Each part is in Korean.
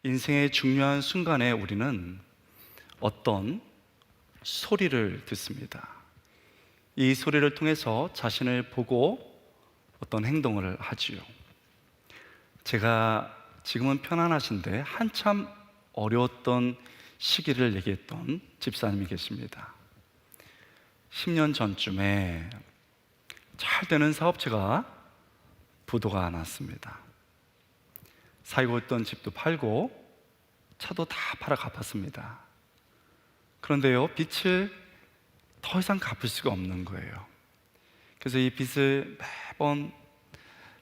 인생의 중요한 순간에 우리는 어떤 소리를 듣습니다. 이 소리를 통해서 자신을 보고 어떤 행동을 하지요. 제가 지금은 편안하신데 한참 어려웠던 시기를 얘기했던 집사님이 계십니다. 10년 전쯤에 잘 되는 사업체가 부도가 났습니다. 살고 있던 집도 팔고 차도 다 팔아 갚았습니다. 그런데요, 빚을 더 이상 갚을 수가 없는 거예요. 그래서 이 빚을 매번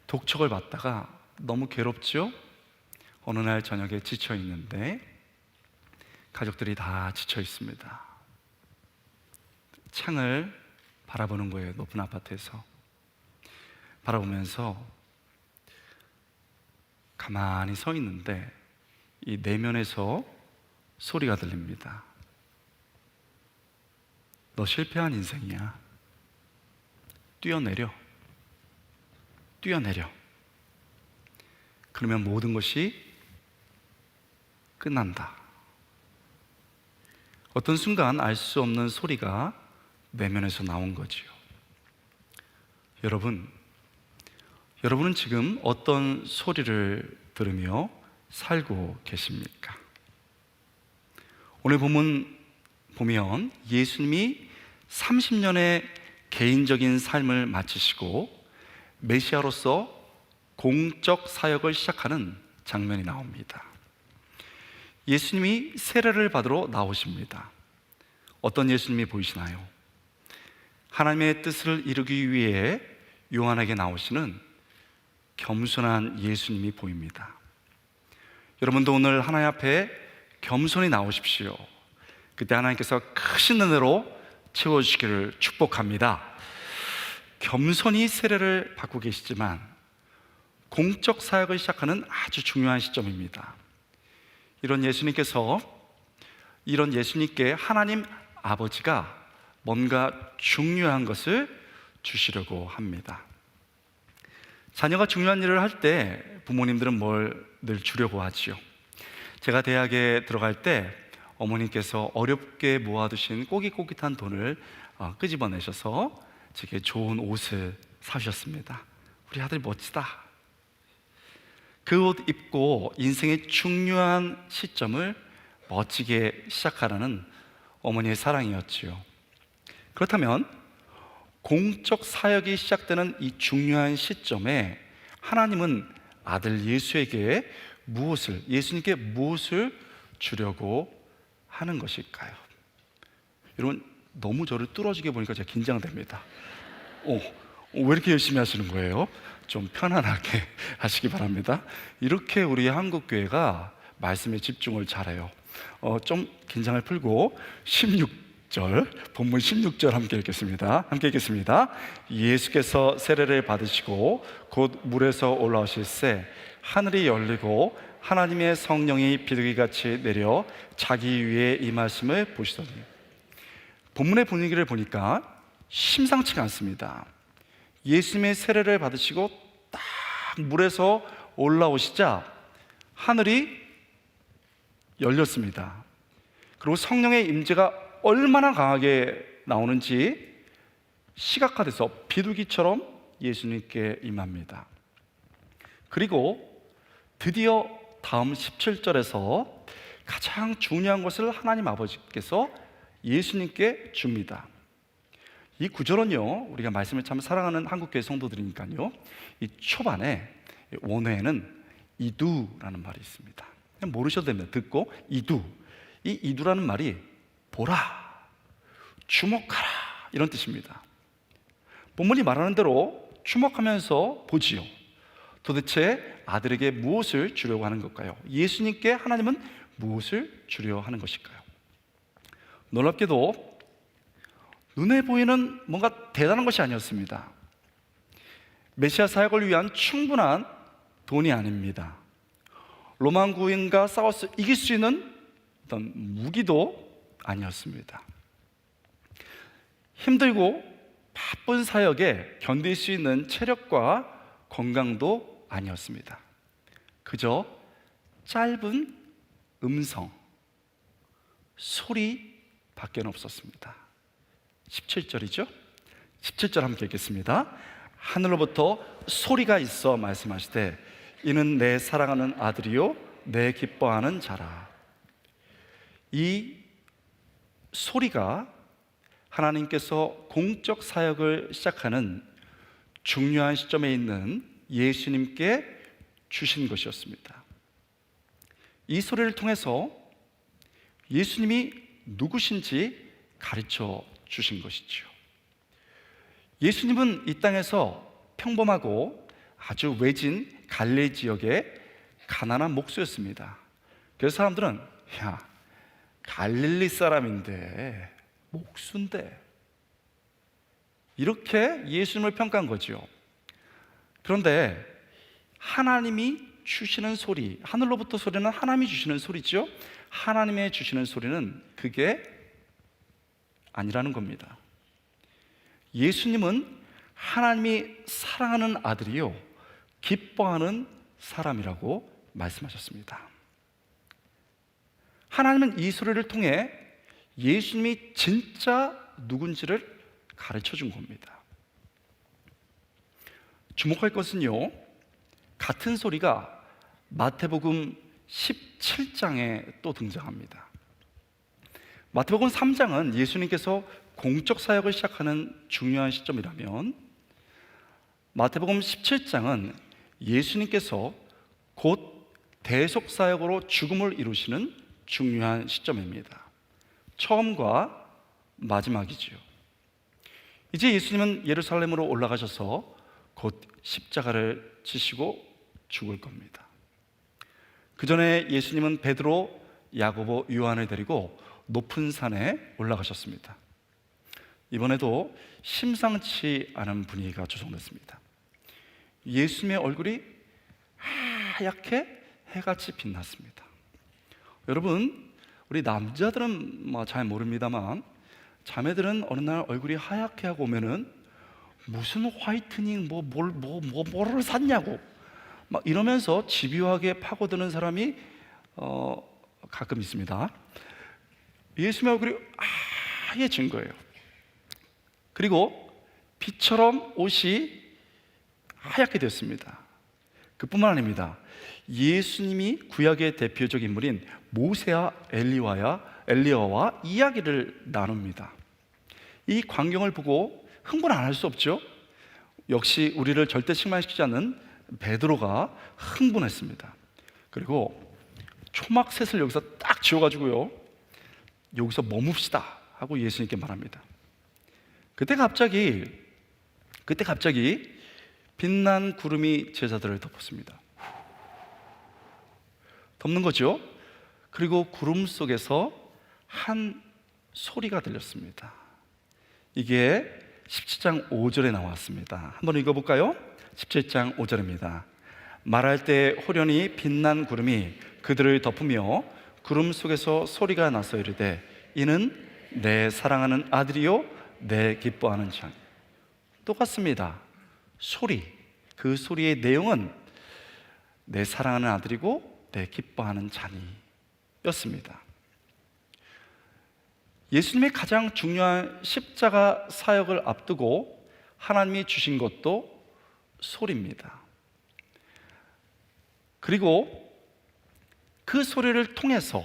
독촉을 받다가 너무 괴롭죠? 어느 날 저녁에 지쳐 있는데 가족들이 다 지쳐 있습니다. 창을 바라보는 거예요. 높은 아파트에서 바라보면서 가만히 서 있는데 이 내면에서 소리가 들립니다. 너 실패한 인생이야. 뛰어내려. 뛰어내려. 그러면 모든 것이 끝난다. 어떤 순간 알 수 없는 소리가 내면에서 나온 거지요. 여러분은 지금 어떤 소리를 들으며 살고 계십니까? 오늘 본문 보면 예수님이 30년의 개인적인 삶을 마치시고 메시아로서 공적 사역을 시작하는 장면이 나옵니다. 예수님이 세례를 받으러 나오십니다. 어떤 예수님이 보이시나요? 하나님의 뜻을 이루기 위해 요한에게 나오시는 겸손한 예수님이 보입니다. 여러분도 오늘 하나님 앞에 겸손히 나오십시오. 그때 하나님께서 크신 은혜로 채워주시기를 축복합니다. 겸손히 세례를 받고 계시지만 공적 사역을 시작하는 아주 중요한 시점입니다. 이런 예수님께 하나님 아버지가 뭔가 중요한 것을 주시려고 합니다. 자녀가 중요한 일을 할 때 부모님들은 뭘 늘 주려고 하지요. 제가 대학에 들어갈 때 어머님께서 어렵게 모아두신 꼬깃꼬깃한 돈을 끄집어내셔서 제게 좋은 옷을 사주셨습니다. 우리 아들 멋지다. 그 옷 입고 인생의 중요한 시점을 멋지게 시작하라는 어머니의 사랑이었지요. 그렇다면 공적 사역이 시작되는 이 중요한 시점에 하나님은 아들 예수님께 무엇을 주려고 하는 것일까요? 여러분, 너무 저를 뚫어지게 보니까 제가 긴장됩니다. 왜 이렇게 열심히 하시는 거예요? 좀 편안하게 하시기 바랍니다. 이렇게 우리 한국교회가 말씀에 집중을 잘해요. 좀 긴장을 풀고 본문 16절 함께 읽겠습니다. 예수께서 세례를 받으시고 곧 물에서 올라오실새 하늘이 열리고 하나님의 성령이 비둘기같이 내려 자기 위에 임하심을 보시더니. 본문의 분위기를 보니까 심상치가 않습니다. 예수님의 세례를 받으시고 딱 물에서 올라오시자 하늘이 열렸습니다. 그리고 성령의 임재가 얼마나 강하게 나오는지 시각화돼서 비둘기처럼 예수님께 임합니다. 그리고 드디어 다음 17절에서 가장 중요한 것을 하나님 아버지께서 예수님께 줍니다. 이 구절은요, 우리가 말씀을 참 사랑하는 한국교회 성도들이니까요, 이 초반에 원어에는 이두라는 말이 있습니다. 그냥 모르셔도 됩니다. 듣고 이두. 이 이두라는 말이 보라, 주목하라 이런 뜻입니다. 본문이 말하는 대로 주목하면서 보지요. 도대체 아들에게 무엇을 주려고 하는 걸까요? 예수님께 하나님은 무엇을 주려 하는 것일까요? 놀랍게도 눈에 보이는 뭔가 대단한 것이 아니었습니다. 메시아 사역을 위한 충분한 돈이 아닙니다. 로마 군인과 싸워서 이길 수 있는 어떤 무기도 아니었습니다. 힘들고 바쁜 사역에 견딜 수 있는 체력과 건강도 아니었습니다. 그저 짧은 음성, 소리밖에 없었습니다. 17절이죠? 17절 함께 읽겠습니다. 하늘로부터 소리가 있어 말씀하시되 이는 내 사랑하는 아들이요 내 기뻐하는 자라. 이 소리가 하나님께서 공적 사역을 시작하는 중요한 시점에 있는 예수님께 주신 것이었습니다. 이 소리를 통해서 예수님이 누구신지 가르쳐 주신 것이죠. 예수님은 이 땅에서 평범하고 아주 외진 갈릴리 지역의 가난한 목수였습니다. 그래서 사람들은 야, 갈릴리 사람인데 목수인데 이렇게 예수님을 평가한 거죠. 그런데 하나님이 주시는 소리, 하늘로부터 소리는 하나님이 주시는 소리죠. 하나님의 주시는 소리는 그게 아니라는 겁니다. 예수님은 하나님이 사랑하는 아들이요 기뻐하는 사람이라고 말씀하셨습니다. 하나님은 이 소리를 통해 예수님이 진짜 누군지를 가르쳐 준 겁니다. 주목할 것은요, 같은 소리가 마태복음 17장에 또 등장합니다. 마태복음 3장은 예수님께서 공적 사역을 시작하는 중요한 시점이라면 마태복음 17장은 예수님께서 곧 대속 사역으로 죽음을 이루시는 중요한 시점입니다. 처음과 마지막이지요. 이제 예수님은 예루살렘으로 올라가셔서 곧 십자가를 지시고 죽을 겁니다. 그 전에 예수님은 베드로, 야고보, 요한을 데리고 높은 산에 올라가셨습니다. 이번에도 심상치 않은 분위기가 조성됐습니다. 예수님의 얼굴이 하얗게 해같이 빛났습니다. 여러분, 우리 남자들은 잘 모릅니다만 자매들은 어느 날 얼굴이 하얗게 하고 오면은 무슨 화이트닝 뭐를 샀냐고 막 이러면서 집요하게 파고드는 사람이 가끔 있습니다. 예수님의 얼굴이 하얘진 거예요. 그리고 빛처럼 옷이 하얗게 됐습니다. 그뿐만 아닙니다. 예수님이 구약의 대표적 인물인 모세와 엘리야와 이야기를 나눕니다. 이 광경을 보고 흥분 안 할 수 없죠. 역시 우리를 절대 실망시키지 않는 베드로가 흥분했습니다. 그리고 초막셋을 여기서 딱 지어가지고요, 여기서 머뭅시다 하고 예수님께 말합니다. 그때 갑자기 빛난 구름이 제자들을 덮었습니다. 덮는 거죠. 그리고 구름 속에서 한 소리가 들렸습니다. 이게 17장 5절에 나왔습니다. 한번 읽어볼까요? 17장 5절입니다. 말할 때 호련히 빛난 구름이 그들을 덮으며 구름 속에서 소리가 나서 이르되 이는 내 사랑하는 아들이요 내 기뻐하는 자. 똑같습니다. 소리, 그 소리의 내용은 내 사랑하는 아들이고 내 기뻐하는 자니였습니다. 예수님의 가장 중요한 십자가 사역을 앞두고 하나님이 주신 것도 소리입니다. 그리고 그 소리를 통해서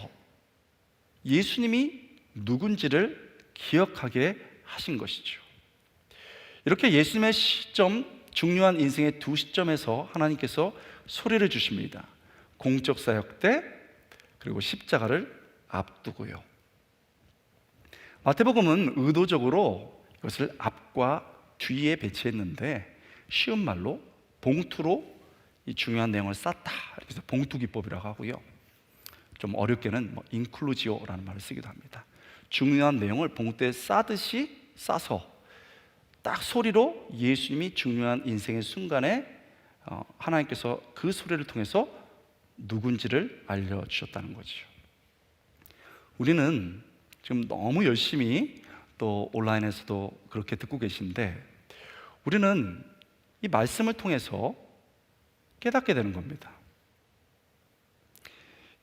예수님이 누군지를 기억하게 하신 것이죠. 이렇게 예수님의 시점, 중요한 인생의 두 시점에서 하나님께서 소리를 주십니다. 공적 사역 때, 그리고 십자가를 앞두고요. 마태복음은 의도적으로 이것을 앞과 뒤에 배치했는데 쉬운 말로 봉투로 이 중요한 내용을 쌌다. 그래서 봉투기법이라고 하고요. 좀 어렵게는 인클루지오라는 말을 쓰기도 합니다. 중요한 내용을 봉투에 싸듯이 싸서 딱 소리로 예수님이 중요한 인생의 순간에 하나님께서 그 소리를 통해서 누군지를 알려주셨다는 거죠. 우리는 지금 너무 열심히 또 온라인에서도 그렇게 듣고 계신데 우리는 이 말씀을 통해서 깨닫게 되는 겁니다.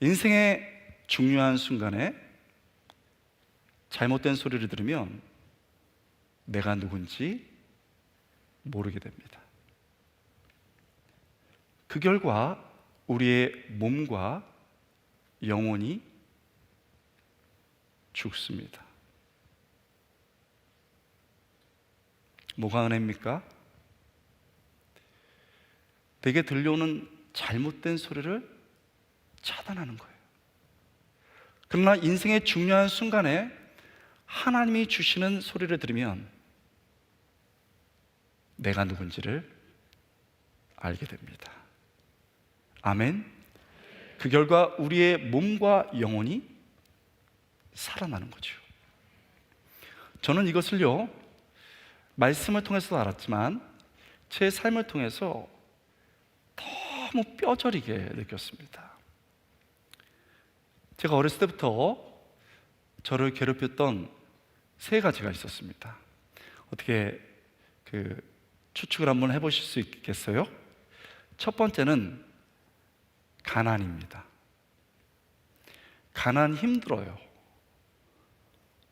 인생의 중요한 순간에 잘못된 소리를 들으면 내가 누군지 모르게 됩니다. 그 결과 우리의 몸과 영혼이 죽습니다. 뭐가 은혜입니까? 내게 들려오는 잘못된 소리를 차단하는 거예요. 그러나 인생의 중요한 순간에 하나님이 주시는 소리를 들으면 내가 누군지를 알게 됩니다. 아멘. 그 결과 우리의 몸과 영혼이 살아나는 거죠. 저는 이것을요, 말씀을 통해서도 알았지만 제 삶을 통해서 너무 뼈저리게 느꼈습니다. 제가 어렸을 때부터 저를 괴롭혔던 세 가지가 있었습니다. 어떻게 추측을 한번 해보실 수 있겠어요? 첫 번째는 가난입니다. 가난 힘들어요.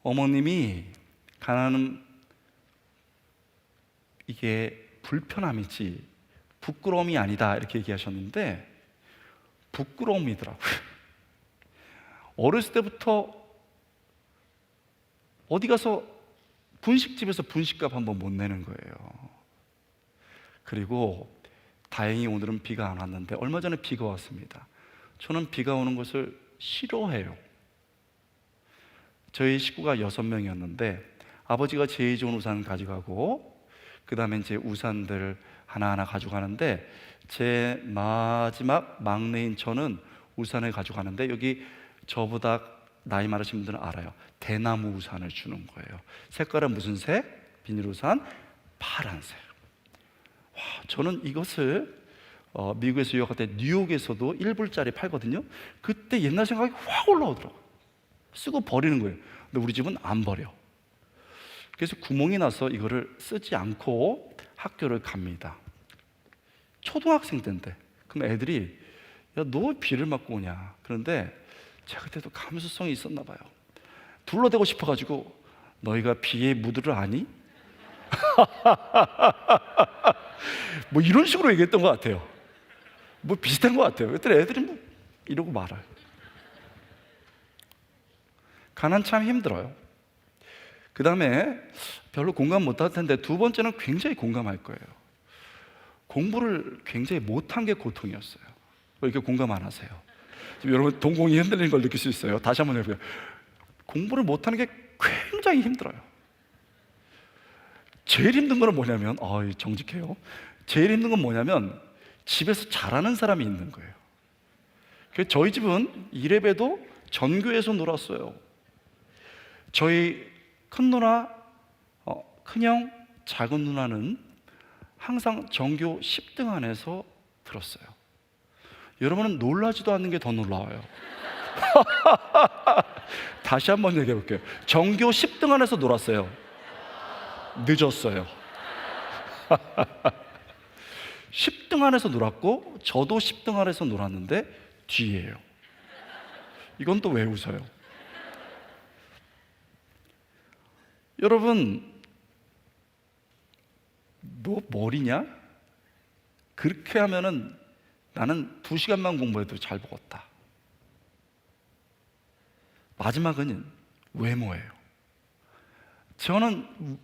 어머님이 가난은 이게 불편함이지 부끄러움이 아니다 이렇게 얘기하셨는데 부끄러움이더라고요. 어렸을 때부터 어디 가서 분식집에서 분식값 한번 못 내는 거예요. 그리고 다행히 오늘은 비가 안 왔는데 얼마 전에 비가 왔습니다. 저는 비가 오는 것을 싫어해요. 저희 식구가 6명이었는데 아버지가 제일 좋은 우산 가져가고 그 다음에 이제 우산들 하나하나 가져가는데 제 마지막 막내인 저는 우산을 가져가는데 여기 저보다 나이 많으신 분들은 알아요. 대나무 우산을 주는 거예요. 색깔은 무슨 색? 비닐 우산 파란색. 와, 저는 이것을 미국에서 유학할 때 뉴욕에서도 1불짜리 팔거든요. 그때 옛날 생각이 확 올라오더라고요. 쓰고 버리는 거예요. 근데 우리 집은 안 버려. 그래서 구멍이 나서 이거를 쓰지 않고 학교를 갑니다. 초등학생 때인데 그럼 애들이 야, 너 비를 맞고 오냐? 그런데 제가 그때도 감수성이 있었나 봐요. 둘러대고 싶어가지고 너희가 비에 무드를 아니? 뭐 이런 식으로 얘기했던 것 같아요. 뭐 비슷한 것 같아요. 그랬더니 애들이 뭐 이러고 말아요. 가난 참 힘들어요. 그 다음에 별로 공감 못할 텐데 두 번째는 굉장히 공감할 거예요. 공부를 굉장히 못한 게 고통이었어요. 왜 이렇게 공감 안 하세요? 지금 여러분 동공이 흔들리는 걸 느낄 수 있어요. 다시 한번 해볼게요. 공부를 못하는 게 굉장히 힘들어요. 제일 힘든 건 뭐냐면 정직해요. 제일 힘든 건 뭐냐면 집에서 잘하는 사람이 있는 거예요. 그래서 저희 집은 이래봬도 전교에서 놀았어요. 저희 큰 누나, 큰형, 작은 누나는 항상 전교 10등 안에서 들었어요. 여러분은 놀라지도 않는 게 더 놀라워요. 다시 한번 얘기해 볼게요. 전교 10등 안에서 놀았어요. 늦었어요. 10등 안에서 놀았고 저도 10등 안에서 놀았는데 뒤에요. 이건 또 왜 웃어요? 여러분, 너 머리냐? 그렇게 하면은 나는 2시간만 공부해도 잘 먹었다. 마지막은 외모예요. 저는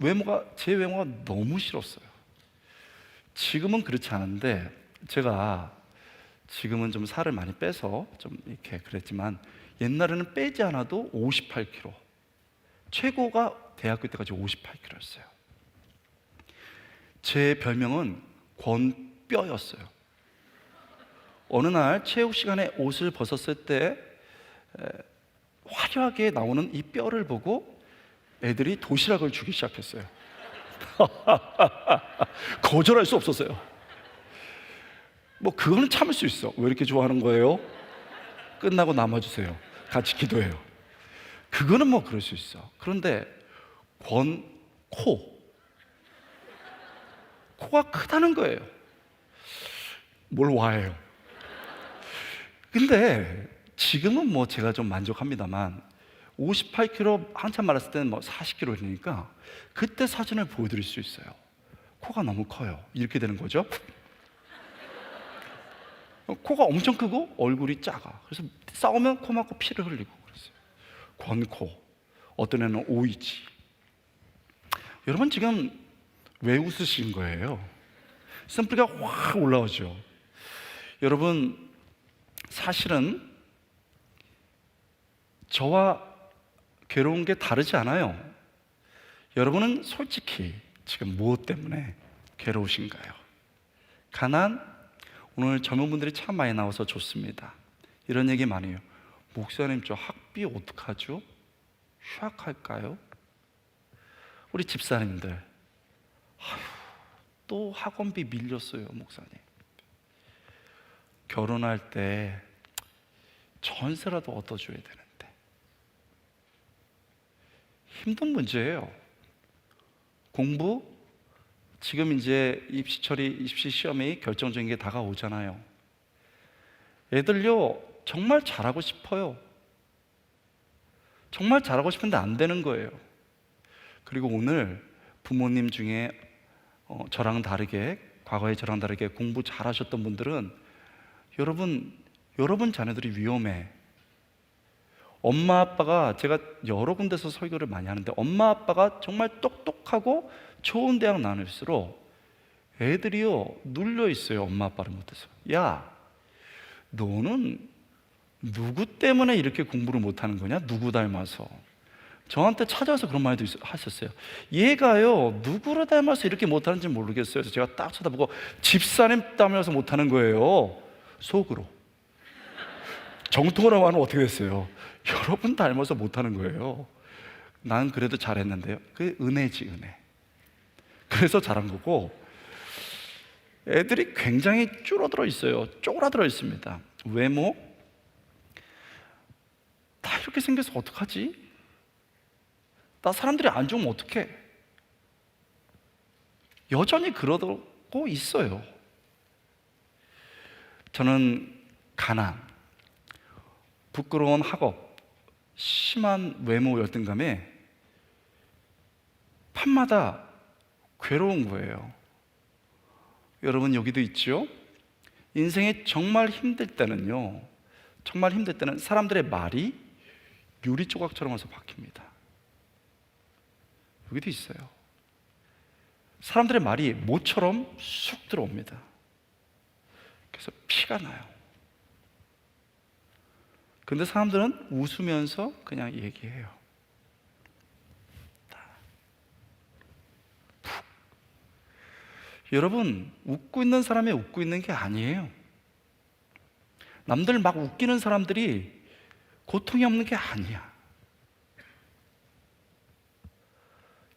제 외모가 너무 싫었어요. 지금은 그렇지 않은데 제가 지금은 좀 살을 많이 빼서 좀 이렇게 그랬지만 옛날에는 빼지 않아도 58kg. 최고가 대학교 때까지 58kg였어요. 제 별명은 권뼈였어요. 어느 날 체육 시간에 옷을 벗었을 때 화려하게 나오는 이 뼈를 보고 애들이 도시락을 주기 시작했어요. 거절할 수 없었어요. 뭐 그거는 참을 수 있어. 왜 이렇게 좋아하는 거예요? 끝나고 남아주세요. 같이 기도해요. 그거는 뭐 그럴 수 있어. 그런데 코가 크다는 거예요. 뭘 와해요? 근데 지금은 뭐 제가 좀 만족합니다만 58kg 한참 말랐을 때는 뭐 40kg니까 그때 사진을 보여드릴 수 있어요. 코가 너무 커요. 이렇게 되는 거죠. 코가 엄청 크고 얼굴이 작아. 그래서 싸우면 코 막고 피를 흘리고 그랬어요. 권코, 어떤 애는 오이지. 여러분 지금 왜 웃으신 거예요? 심플이가 확 올라오죠. 여러분 사실은 저와 괴로운 게 다르지 않아요. 여러분은 솔직히 지금 무엇 때문에 괴로우신가요? 가난? 오늘 젊은 분들이 참 많이 나와서 좋습니다. 이런 얘기 많이 해요. 목사님 저 학비 어떡하죠? 휴학할까요? 우리 집사님들 아휴, 또 학원비 밀렸어요 목사님. 결혼할 때 전세라도 얻어줘야 되는데. 힘든 문제예요. 공부, 지금 이제 입시 시험이 결정적인 게 다가오잖아요. 애들요 정말 잘하고 싶어요. 정말 잘하고 싶은데 안 되는 거예요. 그리고 오늘 부모님 중에 저랑 다르게, 과거에 저랑 다르게 공부 잘하셨던 분들은 여러분 자녀들이 위험해. 엄마 아빠가, 제가 여러 군데서 설교를 많이 하는데 엄마 아빠가 정말 똑똑하고 좋은 대학 나눌수록 애들이요 눌려 있어요. 엄마 아빠를 못해서. 야, 너는 누구 때문에 이렇게 공부를 못하는 거냐? 누구 닮아서. 저한테 찾아와서 그런 말도 하셨어요. 얘가요 누구를 닮아서 이렇게 못하는지 모르겠어요. 그래서 제가 딱 쳐다보고 집사님 닮아서 못하는 거예요. 속으로. 정통으로 하면 어떻게 됐어요? 여러분 닮아서 못하는 거예요. 난 그래도 잘했는데요. 그게 은혜지, 은혜. 그래서 잘한 거고, 애들이 굉장히 줄어들어 있어요. 쪼그라들어 있습니다. 외모? 다 이렇게 생겨서 어떡하지? 나 사람들이 안 좋으면 어떡해? 여전히 그러고 있어요. 저는 가난, 부끄러운 학업, 심한 외모 열등감에 밤마다 괴로운 거예요. 여러분 여기도 있죠? 인생이 정말 힘들 때는요, 정말 힘들 때는 사람들의 말이 유리 조각처럼 와서 박힙니다. 여기도 있어요. 사람들의 말이 모처럼 쑥 들어옵니다. 그래서 피가 나요. 근데 사람들은 웃으면서 그냥 얘기해요. 푹. 여러분, 웃고 있는 사람이 웃고 있는 게 아니에요. 남들 막 웃기는 사람들이 고통이 없는 게 아니야.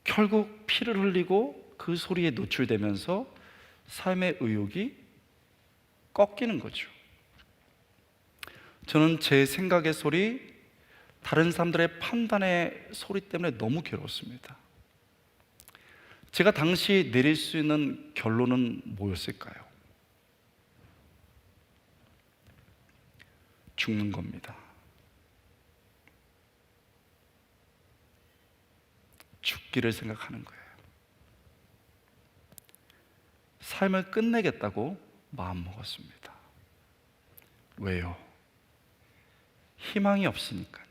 결국 피를 흘리고 그 소리에 노출되면서 삶의 의욕이 꺾이는 거죠. 저는 제 생각의 소리, 다른 사람들의 판단의 소리 때문에 너무 괴로웠습니다. 제가 당시 내릴 수 있는 결론은 뭐였을까요? 죽는 겁니다. 죽기를 생각하는 거예요. 삶을 끝내겠다고 마음먹었습니다. 왜요? 희망이 없으니까요.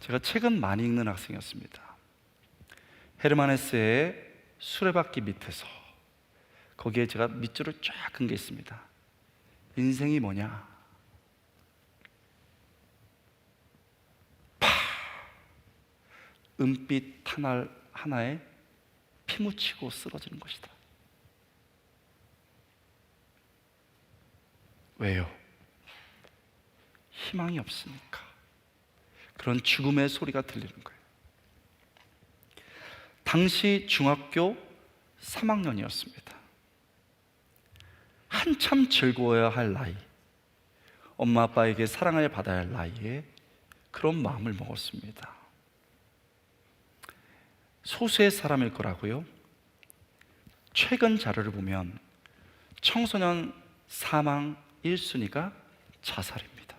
제가 책은 많이 읽는 학생이었습니다. 헤르만 헤세의 수레바퀴 밑에서, 거기에 제가 밑줄을 쫙 긋은 게 있습니다. 인생이 뭐냐? 은빛 하나 하나에 피 묻히고 쓰러지는 것이다. 왜요? 희망이 없으니까. 그런 죽음의 소리가 들리는 거예요. 당시 중학교 3학년이었습니다. 한참 즐거워야 할 나이, 엄마 아빠에게 사랑을 받아야 할 나이에 그런 마음을 먹었습니다. 소수의 사람일 거라고요? 최근 자료를 보면 청소년 사망 1순위가 자살입니다.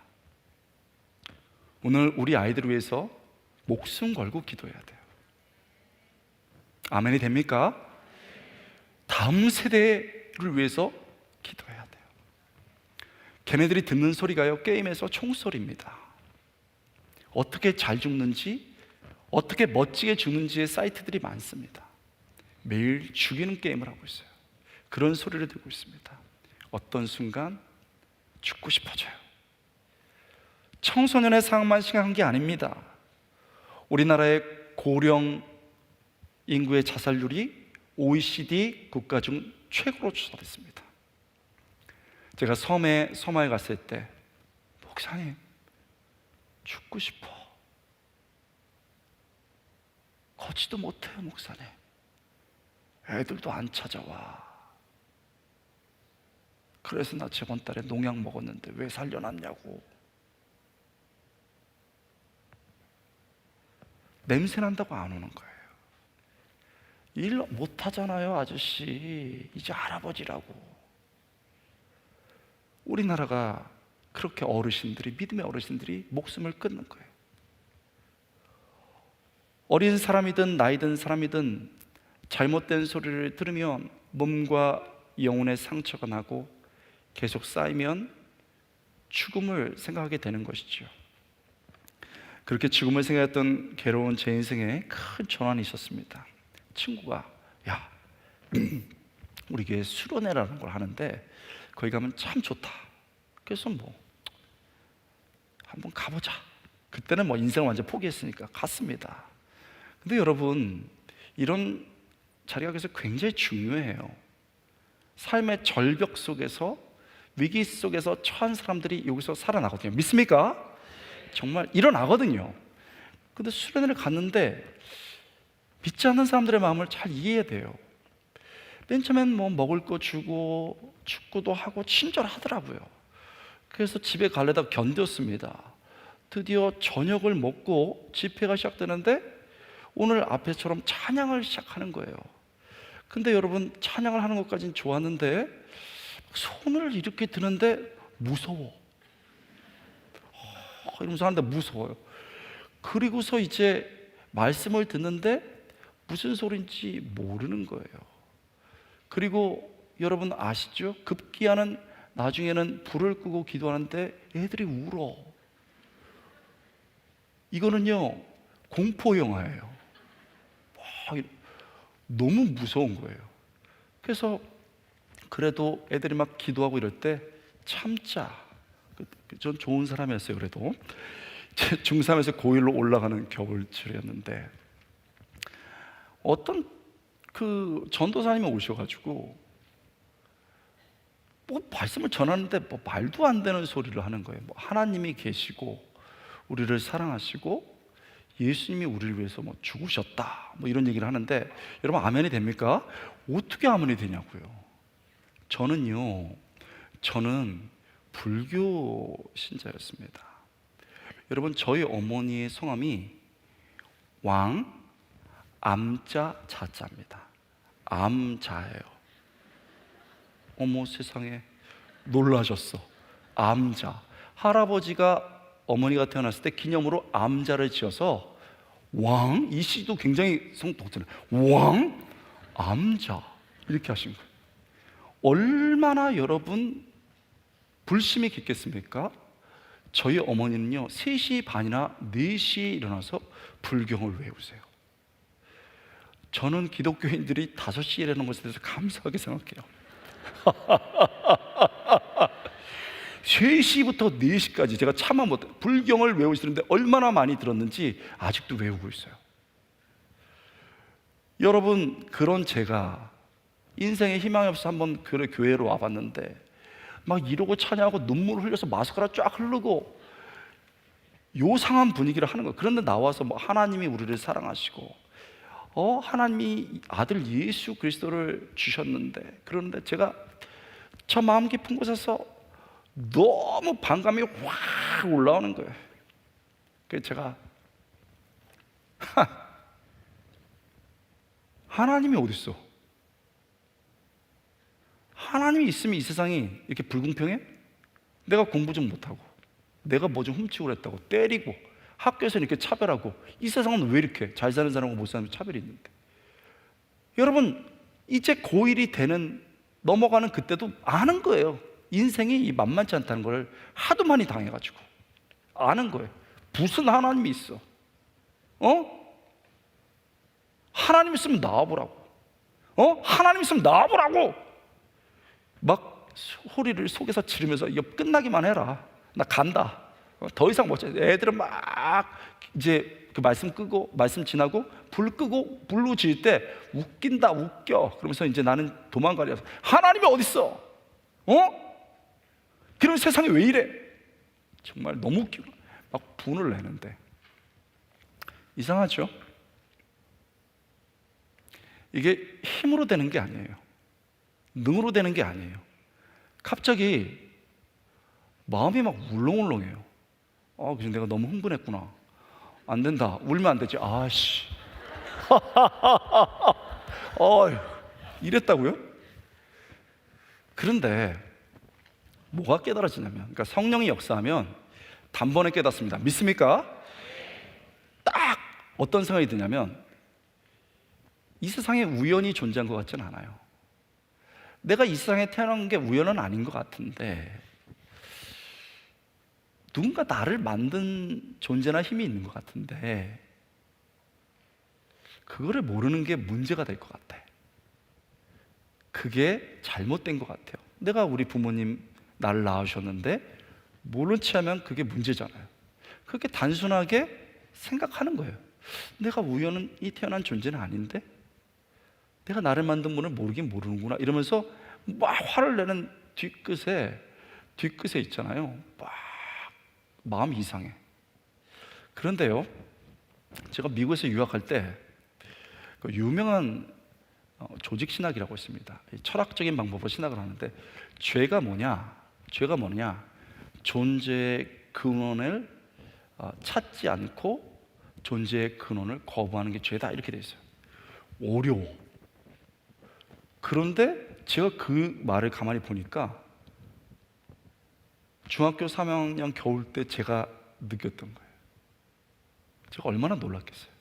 오늘 우리 아이들을 위해서 목숨 걸고 기도해야 돼요. 아멘이 됩니까? 다음 세대를 위해서 기도해야 돼요. 걔네들이 듣는 소리가요, 게임에서 총소리입니다. 어떻게 잘 죽는지, 어떻게 멋지게 죽는지의 사이트들이 많습니다. 매일 죽이는 게임을 하고 있어요. 그런 소리를 듣고 있습니다. 어떤 순간 죽고 싶어져요. 청소년의 상황만 심각한 게 아닙니다. 우리나라의 고령 인구의 자살률이 OECD 국가 중 최고로 조사됐습니다. 제가 섬마에 갔을 때, 목사님, 죽고 싶어. 걷지도 못해요, 목사님. 애들도 안 찾아와. 그래서 나 저번 달에 농약 먹었는데 왜 살려놨냐고. 냄새 난다고 안 오는 거예요. 일 못하잖아요, 아저씨. 이제 할아버지라고. 우리나라가 그렇게 어르신들이, 믿음의 어르신들이 목숨을 끊는 거예요. 어린 사람이든 나이 든 사람이든 잘못된 소리를 들으면 몸과 영혼의 상처가 나고 계속 쌓이면 죽음을 생각하게 되는 것이죠. 그렇게 죽음을 생각했던 괴로운 제 인생에 큰 전환이 있었습니다. 친구가, 야, 우리 교회 수련회라는 걸 하는데 거기 가면 참 좋다. 그래서 한번 가보자. 그때는 인생을 완전 포기했으니까 갔습니다. 근데 여러분, 이런 자리가 그래서 굉장히 중요해요. 삶의 절벽 속에서, 위기 속에서 처한 사람들이 여기서 살아나거든요. 믿습니까? 정말 일어나거든요. 근데 수련회를 갔는데 믿지 않는 사람들의 마음을 잘 이해해야 돼요. 맨 처음엔 먹을 거 주고 축구도 하고 친절하더라고요. 그래서 집에 가려다 견뎠습니다. 드디어 저녁을 먹고 집회가 시작되는데 오늘 앞에처럼 찬양을 시작하는 거예요. 근데 여러분, 찬양을 하는 것까지는 좋았는데 손을 이렇게 드는데 무서워. 이러면서 하는데 무서워요. 그리고서 이제 말씀을 듣는데 무슨 소리인지 모르는 거예요. 그리고 여러분 아시죠? 급기야는 나중에는 불을 끄고 기도하는데 애들이 울어. 이거는요, 공포 영화예요. 너무 무서운 거예요. 그래서 그래도 애들이 막 기도하고 이럴 때 참자. 전 좋은 사람이었어요. 그래도 중3에서 고1로 올라가는 겨울철이었는데 어떤 그 전도사님이 오셔가지고 말씀을 전하는데 말도 안 되는 소리를 하는 거예요. 하나님이 계시고 우리를 사랑하시고 예수님이 우리를 위해서 죽으셨다 이런 얘기를 하는데, 여러분 아멘이 됩니까? 어떻게 아멘이 되냐고요. 저는 불교 신자였습니다. 여러분, 저희 어머니의 성함이 암자 자자입니다. 암자예요. 어머 세상에, 놀라셨어. 암자. 할아버지가 어머니가 태어났을 때 기념으로 암자를 지어서 이 씨도 굉장히 성독잖아요. 암자 이렇게 하신 거예요. 얼마나 여러분 불심이 깊겠습니까? 저희 어머니는요 3시 반이나 4시에 일어나서 불경을 외우세요. 저는 기독교인들이 5시에 일어나는 것에 대해서 감사하게 생각해요. 3시부터 4시까지 제가 참아 못해 불경을 외우시는데 얼마나 많이 들었는지 아직도 외우고 있어요. 여러분, 그런 제가 인생에 희망이 없어서 한번 교회로 와봤는데 막 이러고 찬양하고 눈물 흘려서 마스카라 쫙 흐르고 요상한 분위기를 하는 거예요. 그런데 나와서 하나님이 우리를 사랑하시고 하나님이 아들 예수 그리스도를 주셨는데, 그런데 제가 저 마음 깊은 곳에서 너무 반감이 확 올라오는 거예요. 그래서 제가 하나님이 어디 있어? 하나님이 있으면 이 세상이 이렇게 불공평해? 내가 공부 좀 못하고, 내가 뭐 좀 훔치고 그랬다고 때리고, 학교에서 이렇게 차별하고, 이 세상은 왜 이렇게 잘 사는 사람하고 못 사는 차별이 있는데, 여러분 이제 고1이 되는 넘어가는 그때도 아는 거예요. 인생이 만만치 않다는 걸 하도 많이 당해가지고 아는 거예요. 무슨 하나님이 있어? 하나님 있으면 나와보라고. 하나님 있으면 나와보라고. 막 소리를 속에서 지르면서 이거 끝나기만 해라. 나 간다. 더 이상 못 해. 애들은 막 이제 그 말씀 끄고 말씀 지나고 불 끄고 불로 지을 때 웃긴다 웃겨. 그러면서 이제 나는 도망가려서 하나님이 어딨어? 그러면 세상이 왜 이래? 정말 너무 웃기고 막 분을 내는데 이상하죠? 이게 힘으로 되는 게 아니에요. 능으로 되는 게 아니에요. 갑자기 마음이 막 울렁울렁해요. 그래서 내가 너무 흥분했구나. 안 된다. 울면 안 되지. 아씨. 이랬다고요? 그런데 뭐가 깨달아지냐면, 그러니까 성령이 역사하면 단번에 깨닫습니다. 믿습니까? 딱 어떤 생각이 드냐면, 이 세상에 우연히 존재한 것 같지는 않아요. 내가 이 세상에 태어난 게 우연은 아닌 것 같은데, 누군가 나를 만든 존재나 힘이 있는 것 같은데, 그거를 모르는 게 문제가 될 것 같아. 그게 잘못된 것 같아요. 내가 우리 부모님 나를 낳으셨는데 모른 체 하면 그게 문제잖아요. 그렇게 단순하게 생각하는 거예요. 내가 우연히 태어난 존재는 아닌데 내가 나를 만든 분을 모르긴 모르는구나 이러면서 막 화를 내는 뒤끝에 있잖아요. 막 마음이 이상해. 그런데요, 제가 미국에서 유학할 때 그 유명한 조직 신학이라고 있습니다. 철학적인 방법으로 신학을 하는데, 죄가 뭐냐? 존재의 근원을 찾지 않고 존재의 근원을 거부하는 게 죄다, 이렇게 돼 있어요. 어려워. 그런데 제가 그 말을 가만히 보니까 중학교 3학년 겨울 때 제가 느꼈던 거예요. 제가 얼마나 놀랐겠어요.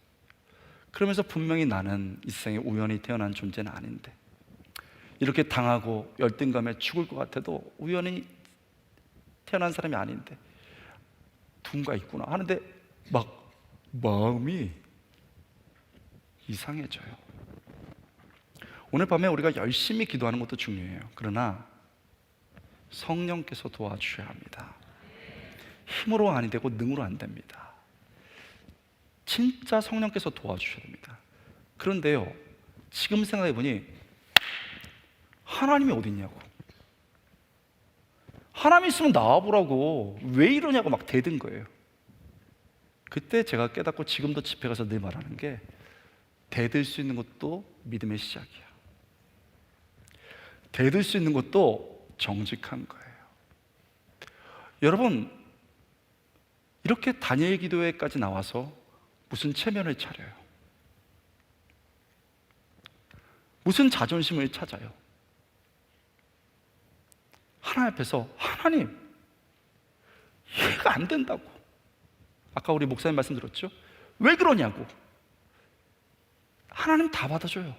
그러면서 분명히 나는 이 세상에 우연히 태어난 존재는 아닌데, 이렇게 당하고 열등감에 죽을 것 같아도 우연히 태어난 사람이 아닌데 누군가 있구나 하는데 막 마음이 이상해져요. 오늘 밤에 우리가 열심히 기도하는 것도 중요해요. 그러나 성령께서 도와주셔야 합니다. 힘으로 안 되고 능으로 안 됩니다. 진짜 성령께서 도와주셔야 됩니다. 그런데요, 지금 생각해보니 하나님이 어디 있냐고, 하나님 있으면 나와보라고, 왜 이러냐고 막 대든 거예요. 그때 제가 깨닫고 지금도 집회 가서 늘 말하는 게, 대들 수 있는 것도 믿음의 시작이야. 대들 수 있는 것도 정직한 거예요. 여러분, 이렇게 다니엘 기도회까지 나와서 무슨 체면을 차려요? 무슨 자존심을 찾아요? 하나님 앞에서 하나님, 이해가 안 된다고. 아까 우리 목사님 말씀 들었죠? 왜 그러냐고. 하나님 다 받아줘요.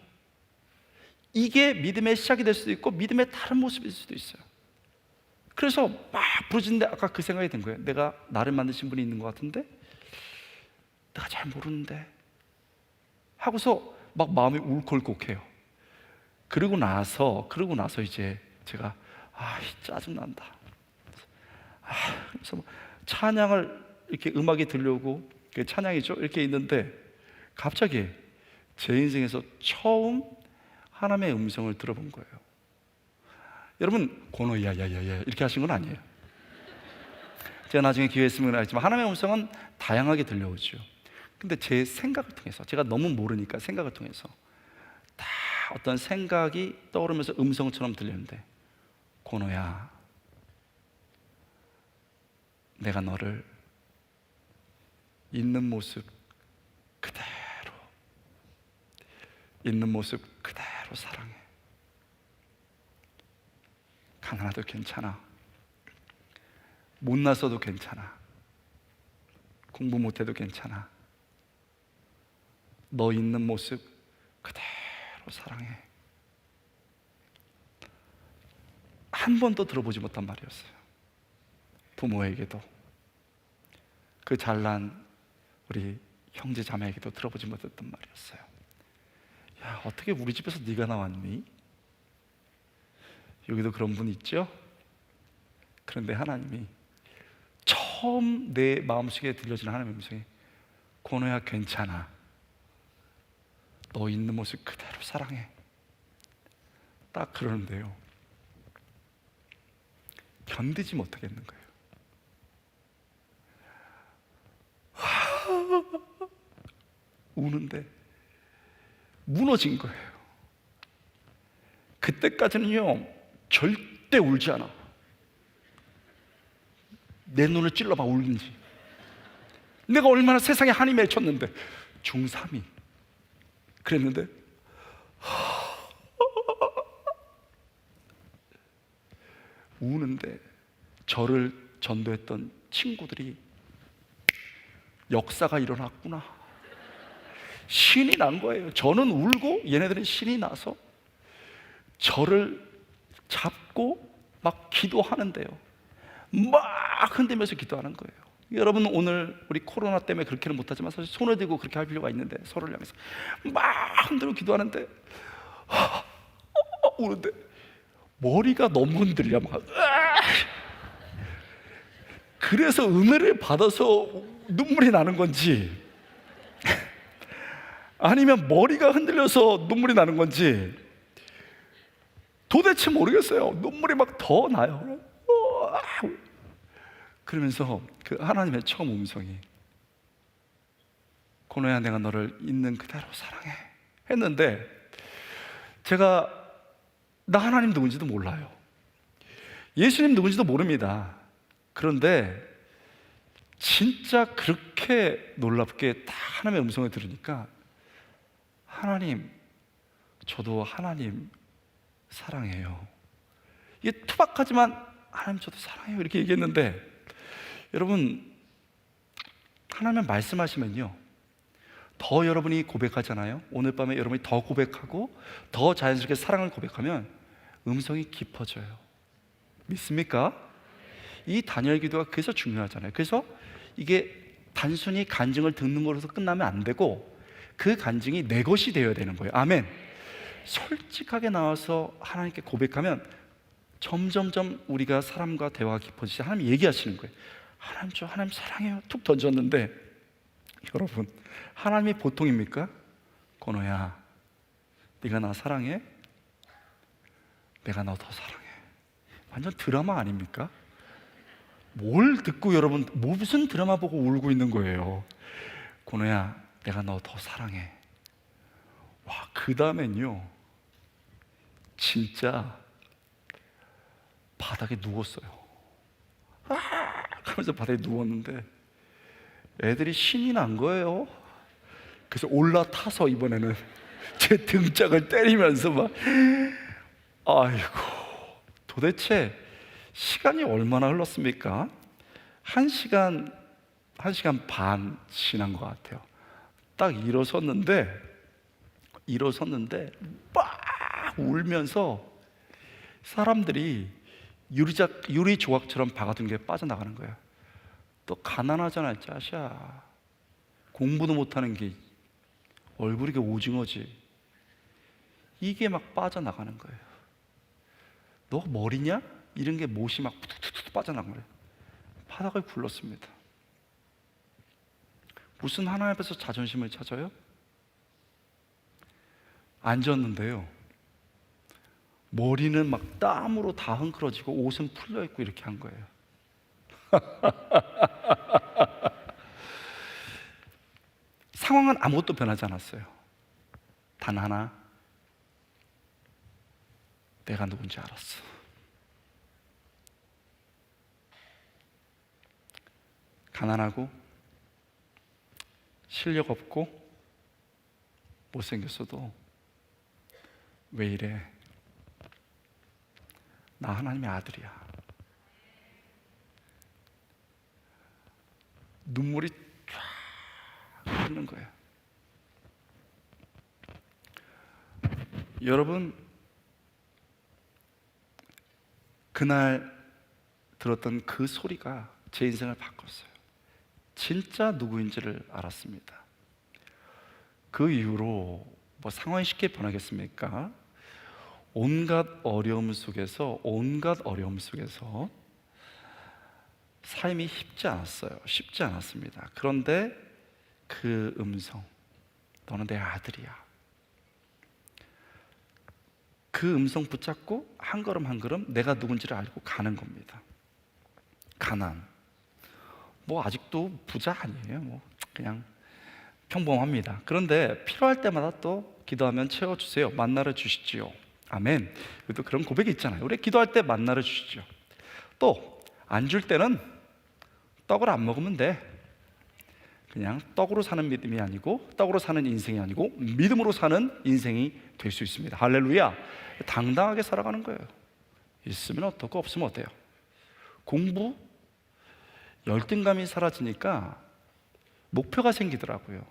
이게 믿음의 시작이 될 수도 있고 믿음의 다른 모습일 수도 있어요. 그래서 막 부르짖는데 아까 그 생각이 든 거예요. 내가 나를 만드신 분이 있는 것 같은데 내가 잘 모르는데 하고서 막 마음이 울컥울컥해요. 그러고 나서 이제 제가 짜증난다. 그래서 찬양을 이렇게 음악이 들려오고, 찬양이죠, 이렇게 있는데 갑자기 제 인생에서 처음 하나님의 음성을 들어본 거예요. 여러분, 권호야 야야야 이렇게 하신 건 아니에요. 제가 나중에 기회 있으면 알지만 하나님의 음성은 다양하게 들려오죠. 근데 제 생각을 통해서, 제가 너무 모르니까 생각을 통해서 다 어떤 생각이 떠오르면서 음성처럼 들리는데, 권호야, 내가 너를 있는 모습 그대로 사랑해. 가난해도 괜찮아. 못났어도 괜찮아. 공부 못해도 괜찮아. 너 있는 모습 그대로 사랑해. 한 번도 들어보지 못한 말이었어요. 부모에게도, 그 잘난 우리 형제 자매에게도 들어보지 못했던 말이었어요. 야, 어떻게 우리 집에서 네가 나왔니? 여기도 그런 분 있죠? 그런데 하나님이 처음 내 마음속에 들려지는 하나님의 음성이, 권호야 괜찮아. 너 있는 모습 그대로 사랑해. 딱 그러는데요, 견디지 못하겠는 거예요. 우는데 무너진 거예요. 그때까지는요 절대 울지 않아. 내 눈을 찔러봐 울는지. 내가 얼마나 세상에 한이 맺혔는데, 중3이 그랬는데 우는데, 저를 전도했던 친구들이 역사가 일어났구나, 신이 난 거예요. 저는 울고 얘네들은 신이 나서 저를 잡고 막 기도하는데요, 막 흔들면서 기도하는 거예요. 여러분, 오늘 우리 코로나 때문에 그렇게는 못하지만 사실 손을 들고 그렇게 할 필요가 있는데, 서로를 향해서 막 흔들고 기도하는데 우는데 머리가 너무 흔들려 막. 그래서 은혜를 받아서 눈물이 나는 건지, 아니면 머리가 흔들려서 눈물이 나는 건지 도대체 모르겠어요. 눈물이 막 더 나요. 그러면서 그 하나님의 처음 음성이, 권호야 내가 너를 있는 그대로 사랑해 했는데, 제가 나 하나님 누군지도 몰라요. 예수님 누군지도 모릅니다. 그런데 진짜 그렇게 놀랍게 딱 하나님의 음성을 들으니까, 하나님, 저도 하나님 사랑해요. 이게 투박하지만 하나님 저도 사랑해요 이렇게 얘기했는데, 여러분, 하나님 말씀하시면요 더 여러분이 고백하잖아요. 오늘 밤에 여러분이 더 고백하고 더 자연스럽게 사랑을 고백하면 음성이 깊어져요. 믿습니까? 이 단열 기도가 그래서 중요하잖아요. 그래서 이게 단순히 간증을 듣는 거로서 끝나면 안 되고, 그 간증이 내 것이 되어야 되는 거예요. 아멘. 솔직하게 나와서 하나님께 고백하면 점점점 우리가 사람과 대화가 깊어지지, 하나님 얘기하시는 거예요. 하나님, 저 하나님 사랑해요 툭 던졌는데, 여러분, 하나님이 보통입니까? 권호야 네가 나 사랑해? 내가 너 더 사랑해. 완전 드라마 아닙니까? 뭘 듣고 여러분 무슨 드라마 보고 울고 있는 거예요. 권호야 내가 너 더 사랑해. 와, 그 다음엔요 진짜 바닥에 누웠어요. 하면서 바닥에 누웠는데 애들이 신이 난 거예요. 그래서 올라타서 이번에는 제 등짝을 때리면서 막, 아이고, 도대체 시간이 얼마나 흘렀습니까? 1시간 반 지난 것 같아요. 딱 일어섰는데 막 울면서 사람들이 유리 조각처럼 박아둔 게 빠져나가는 거예요. 또 가난하잖아, 짜샤. 공부도 못하는 게 얼굴이 게 오징어지. 이게 막 빠져나가는 거예요. 너 머리냐? 이런 게 못이 막 툭툭툭 빠져나간 거예요. 바닥을 굴렀습니다. 무슨 하나님 앞에서 자존심을 찾아요? 앉았는데요, 머리는 막 땀으로 다 흥크러지고 옷은 풀려있고 이렇게 한 거예요. 상황은 아무것도 변하지 않았어요. 단 하나, 내가 누군지 알았어. 가난하고 실력 없고 못생겼어도 왜 이래? 나 하나님의 아들이야. 눈물이 쫙 흐르는 거예요. 여러분, 그날 들었던 그 소리가 제 인생을 바꿨어요. 진짜 누구인지를 알았습니다. 그 이후로 뭐 상황이 쉽게 변하겠습니까? 온갖 어려움 속에서 삶이 쉽지 않았습니다. 그런데 그 음성, 너는 내 아들이야. 그 음성 붙잡고 한 걸음 한 걸음 내가 누군지를 알고 가는 겁니다. 가난. 뭐 아직도 부자 아니에요. 뭐 그냥 평범합니다. 그런데 필요할 때마다 또 기도하면 채워주세요. 만나러 주시지요. 아멘. 또 그런 고백이 있잖아요. 우리 기도할 때 만나러 주시죠. 또 안 줄 때는 떡을 안 먹으면 돼. 그냥 떡으로 사는 믿음이 아니고, 떡으로 사는 인생이 아니고 믿음으로 사는 인생이 될 수 있습니다. 할렐루야. 당당하게 살아가는 거예요. 있으면 어떻고 없으면 어때요? 공부 열등감이 사라지니까 목표가 생기더라고요.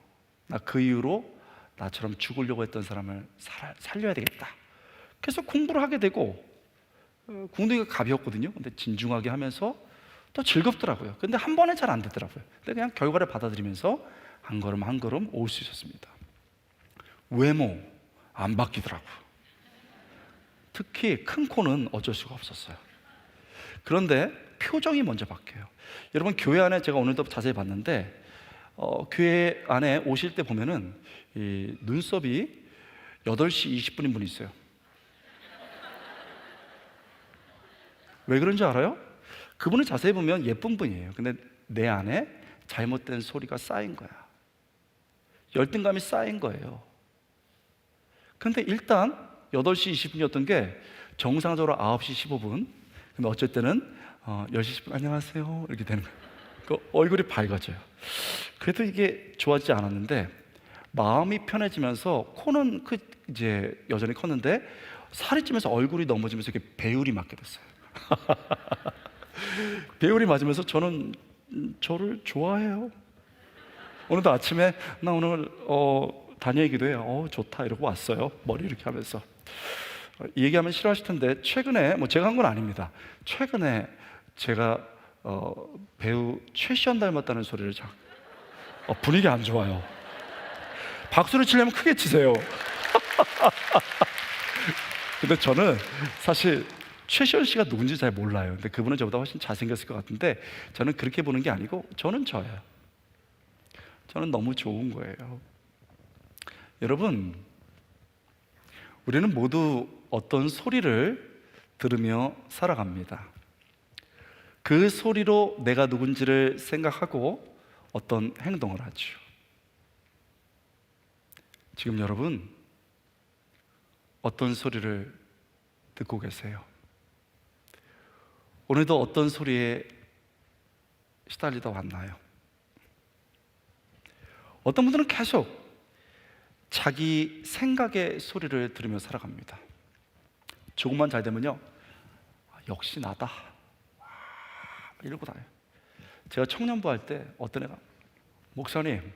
나 그 이후로 나처럼 죽으려고 했던 사람을 살려야 되겠다. 그래서 공부를 하게 되고, 궁둥이가 가벼웠거든요. 근데 진중하게 하면서 또 즐겁더라고요. 근데 한 번에 잘 안 되더라고요. 근데 그냥 결과를 받아들이면서 한 걸음 한 걸음 올 수 있었습니다. 외모 안 바뀌더라고요. 특히 큰 코는 어쩔 수가 없었어요. 그런데 표정이 먼저 바뀌어요. 여러분, 교회 안에 제가 오늘도 자세히 봤는데, 교회 안에 오실 때 보면은 이 눈썹이 8시 20분인 분이 있어요. 왜 그런지 알아요? 그분을 자세히 보면 예쁜 분이에요. 근데 내 안에 잘못된 소리가 쌓인 거야. 열등감이 쌓인 거예요. 근데 일단 8시 20분이었던 게 정상적으로 9시 15분. 근데 어쩔 때는 10시 10분 안녕하세요 이렇게 되는 거예요. 그 얼굴이 밝아져요. 그래도 이게 좋아지지 않았는데, 마음이 편해지면서 코는 이제 여전히 컸는데 살이 찌면서 얼굴이 넘어지면서 이렇게 배율이 맞게 됐어요. 배율이 맞으면서 저는 저를 좋아해요. 오늘도 아침에 나 오늘 다녀야 기도해요. 좋다 이러고 왔어요. 머리 이렇게 하면서. 이 얘기하면 싫어하실 텐데, 최근에 뭐 제가 한 건 아닙니다. 최근에 제가 배우 최시연 닮았다는 소리를 분위기 안 좋아요. 박수를 치려면 크게 치세요. 근데 저는 사실 최시연 씨가 누군지 잘 몰라요. 근데 그분은 저보다 훨씬 잘생겼을 것 같은데, 저는 그렇게 보는 게 아니고 저는 저예요. 저는 너무 좋은 거예요. 여러분, 우리는 모두 어떤 소리를 들으며 살아갑니다. 그 소리로 내가 누군지를 생각하고 어떤 행동을 하죠. 지금 여러분, 어떤 소리를 듣고 계세요? 오늘도 어떤 소리에 시달리다 왔나요? 어떤 분들은 계속 자기 생각의 소리를 들으며 살아갑니다. 조금만 잘 되면요, 역시 나다 이러고 다녀요. 제가 청년부 할 때 어떤 애가, 목사님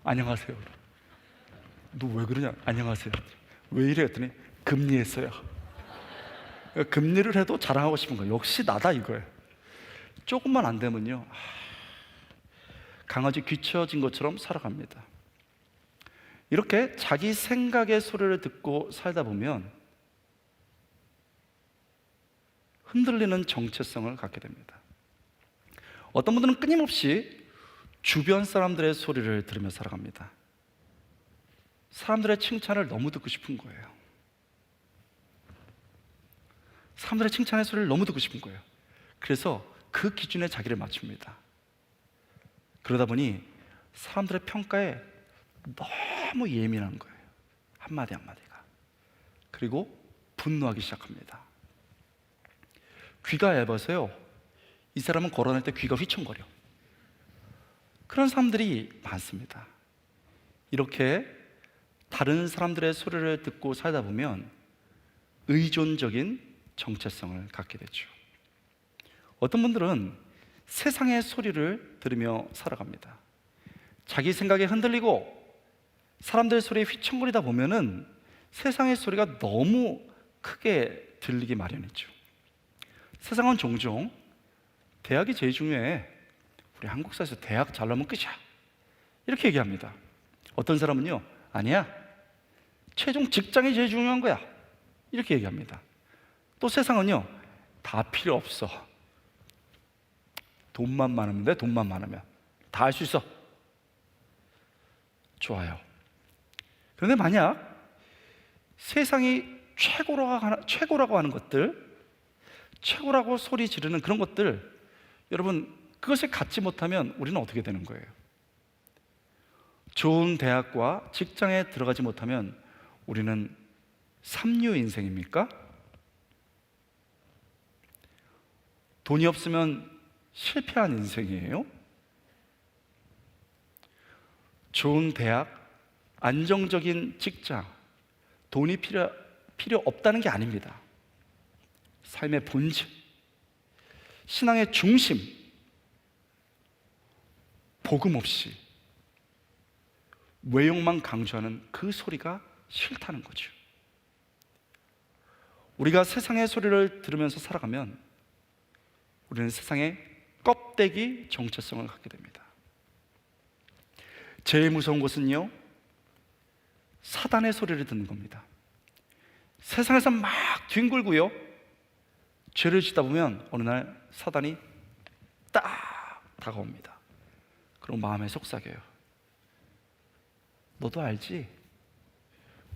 안녕하세요. 너 왜 그러냐? 안녕하세요. 왜 이래? 했더니 금리했어요. 금리를 해도 자랑하고 싶은 거예요. 역시 나다 이거예요. 조금만 안 되면요, 강아지 귀처진 것처럼 살아갑니다. 이렇게 자기 생각의 소리를 듣고 살다 보면 흔들리는 정체성을 갖게 됩니다. 어떤 분들은 끊임없이 주변 사람들의 소리를 들으며 살아갑니다. 사람들의 칭찬을 너무 듣고 싶은 거예요. 사람들의 칭찬의 소리를 너무 듣고 싶은 거예요. 그래서 그 기준에 자기를 맞춥니다. 그러다 보니 사람들의 평가에 너무 예민한 거예요. 한마디 한마디가. 그리고 분노하기 시작합니다. 귀가 얇아서요, 이 사람은 걸어낼 때 귀가 휘청거려. 그런 사람들이 많습니다. 이렇게 다른 사람들의 소리를 듣고 살다 보면 의존적인 정체성을 갖게 되죠. 어떤 분들은 세상의 소리를 들으며 살아갑니다. 자기 생각에 흔들리고 사람들 소리에 휘청거리다 보면은 세상의 소리가 너무 크게 들리기 마련이죠. 세상은 종종 대학이 제일 중요해. 우리 한국 사회에서 대학 잘 나오면 끝이야. 이렇게 얘기합니다. 어떤 사람은요, 아니야. 최종 직장이 제일 중요한 거야. 이렇게 얘기합니다. 또 세상은요, 다 필요 없어. 돈만 많으면 돼. 돈만 많으면 다 할 수 있어. 좋아요. 그런데 만약 세상이 최고라고 하는 것들, 최고라고 소리 지르는 그런 것들, 여러분 그것을 갖지 못하면 우리는 어떻게 되는 거예요? 좋은 대학과 직장에 들어가지 못하면 우리는 삼류 인생입니까? 돈이 없으면 실패한 인생이에요? 좋은 대학, 안정적인 직장, 돈이 필요 없다는 게 아닙니다. 삶의 본질, 신앙의 중심, 복음 없이 외형만 강조하는 그 소리가 싫다는 거죠. 우리가 세상의 소리를 들으면서 살아가면 우리는 세상의 껍데기 정체성을 갖게 됩니다. 제일 무서운 것은요, 사단의 소리를 듣는 겁니다. 세상에서 막 뒹굴고요, 죄를 짓다 보면 어느 날 사단이 딱 다가옵니다. 그럼 마음에 속삭여요. 너도 알지?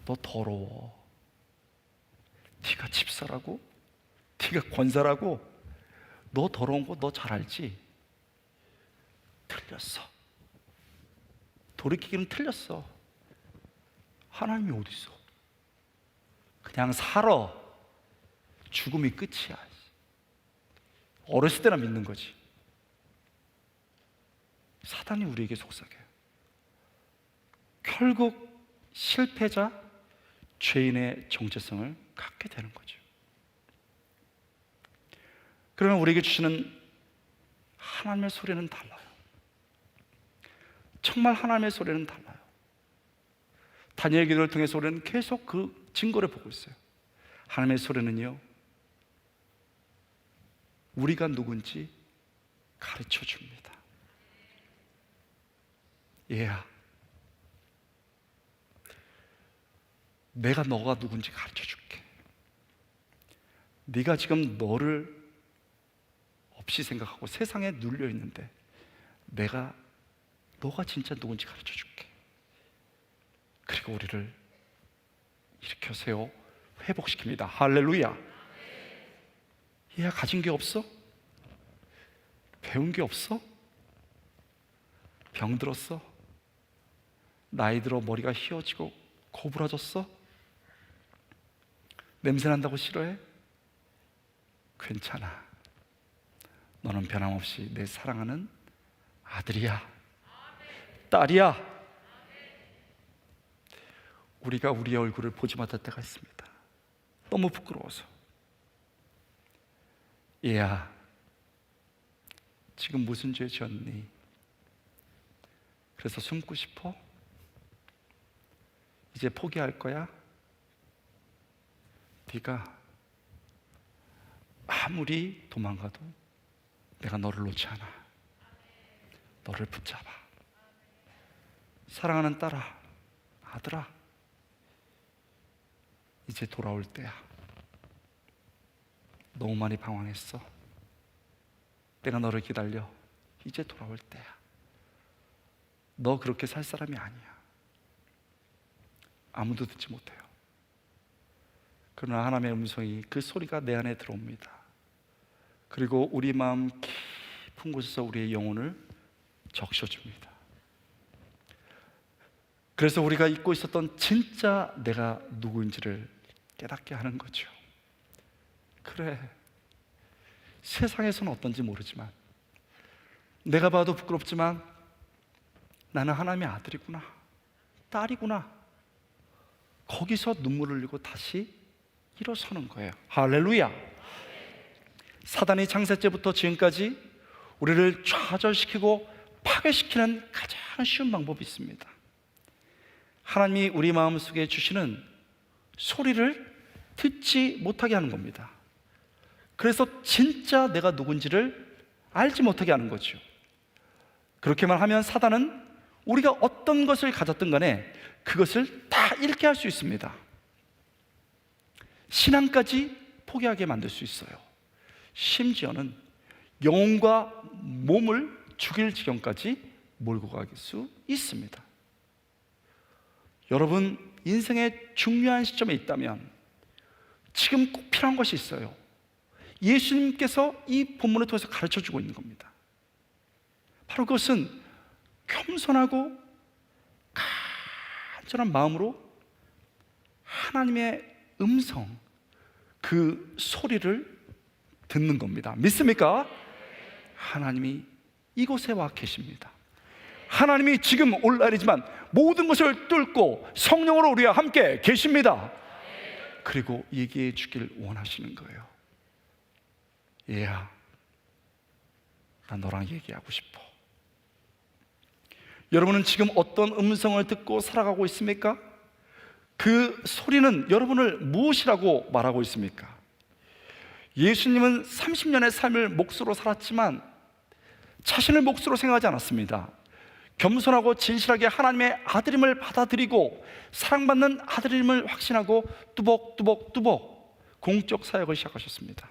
너 더러워. 네가 집사라고? 네가 권사라고? 너 더러운 거 너 잘 알지? 틀렸어. 돌이키기는 틀렸어. 하나님이 어디 있어? 그냥 살아. 죽음이 끝이야. 어렸을 때나 믿는 거지. 사단이 우리에게 속삭여요. 결국 실패자, 죄인의 정체성을 갖게 되는 거죠. 그러면 우리에게 주시는 하나님의 소리는 달라요. 정말 하나님의 소리는 달라요. 다니엘 기도를 통해서 우리는 계속 그 증거를 보고 있어요. 하나님의 소리는요, 우리가 누군지 가르쳐 줍니다. 얘야, 내가 너가 누군지 가르쳐 줄게. 네가 지금 너를 없이 생각하고 세상에 눌려 있는데 내가 너가 진짜 누군지 가르쳐 줄게. 그리고 우리를 일으켜 세워 회복시킵니다. 할렐루야. 얘야, 가진 게 없어? 배운 게 없어? 병들었어? 나이 들어 머리가 휘어지고 고부라졌어? 냄새 난다고 싫어해? 괜찮아. 너는 변함없이 내 사랑하는 아들이야, 딸이야. 우리가 우리의 얼굴을 보지 못할 때가 있습니다. 너무 부끄러워서. 얘야, 지금 무슨 죄 지었니? 그래서 숨고 싶어? 이제 포기할 거야? 네가 아무리 도망가도 내가 너를 놓지 않아. 너를 붙잡아. 사랑하는 딸아, 아들아, 이제 돌아올 때야. 너무 많이 방황했어. 내가 너를 기다려. 이제 돌아올 때야. 너 그렇게 살 사람이 아니야. 아무도 듣지 못해요. 그러나 하나님의 음성이, 그 소리가 내 안에 들어옵니다. 그리고 우리 마음 깊은 곳에서 우리의 영혼을 적셔줍니다. 그래서 우리가 잊고 있었던 진짜 내가 누구인지를 깨닫게 하는 거죠. 그래, 세상에서는 어떤지 모르지만, 내가 봐도 부끄럽지만 나는 하나님의 아들이구나, 딸이구나. 거기서 눈물을 흘리고 다시 일어서는 거예요. 할렐루야. 사단이 창세 때부터 지금까지 우리를 좌절시키고 파괴시키는 가장 쉬운 방법이 있습니다. 하나님이 우리 마음속에 주시는 소리를 듣지 못하게 하는 겁니다. 그래서 진짜 내가 누군지를 알지 못하게 하는 거죠. 그렇게만 하면 사단은 우리가 어떤 것을 가졌든 간에 그것을 다 잃게 할 수 있습니다. 신앙까지 포기하게 만들 수 있어요. 심지어는 영혼과 몸을 죽일 지경까지 몰고 갈 수 있습니다. 여러분, 인생의 중요한 시점에 있다면 지금 꼭 필요한 것이 있어요. 예수님께서 이 본문을 통해서 가르쳐주고 있는 겁니다. 바로 그것은 겸손하고 간절한 마음으로 하나님의 음성, 그 소리를 듣는 겁니다. 믿습니까? 하나님이 이곳에 와 계십니다. 하나님이 지금 오늘날이지만 모든 것을 뚫고 성령으로 우리와 함께 계십니다. 그리고 얘기해 주길 원하시는 거예요. 얘야, 나 너랑 얘기하고 싶어. 여러분은 지금 어떤 음성을 듣고 살아가고 있습니까? 그 소리는 여러분을 무엇이라고 말하고 있습니까? 예수님은 30년의 삶을 몫으로 살았지만 자신을 몫으로 생각하지 않았습니다. 겸손하고 진실하게 하나님의 아들임을 받아들이고 사랑받는 아들임을 확신하고 뚜벅뚜벅 공적 사역을 시작하셨습니다.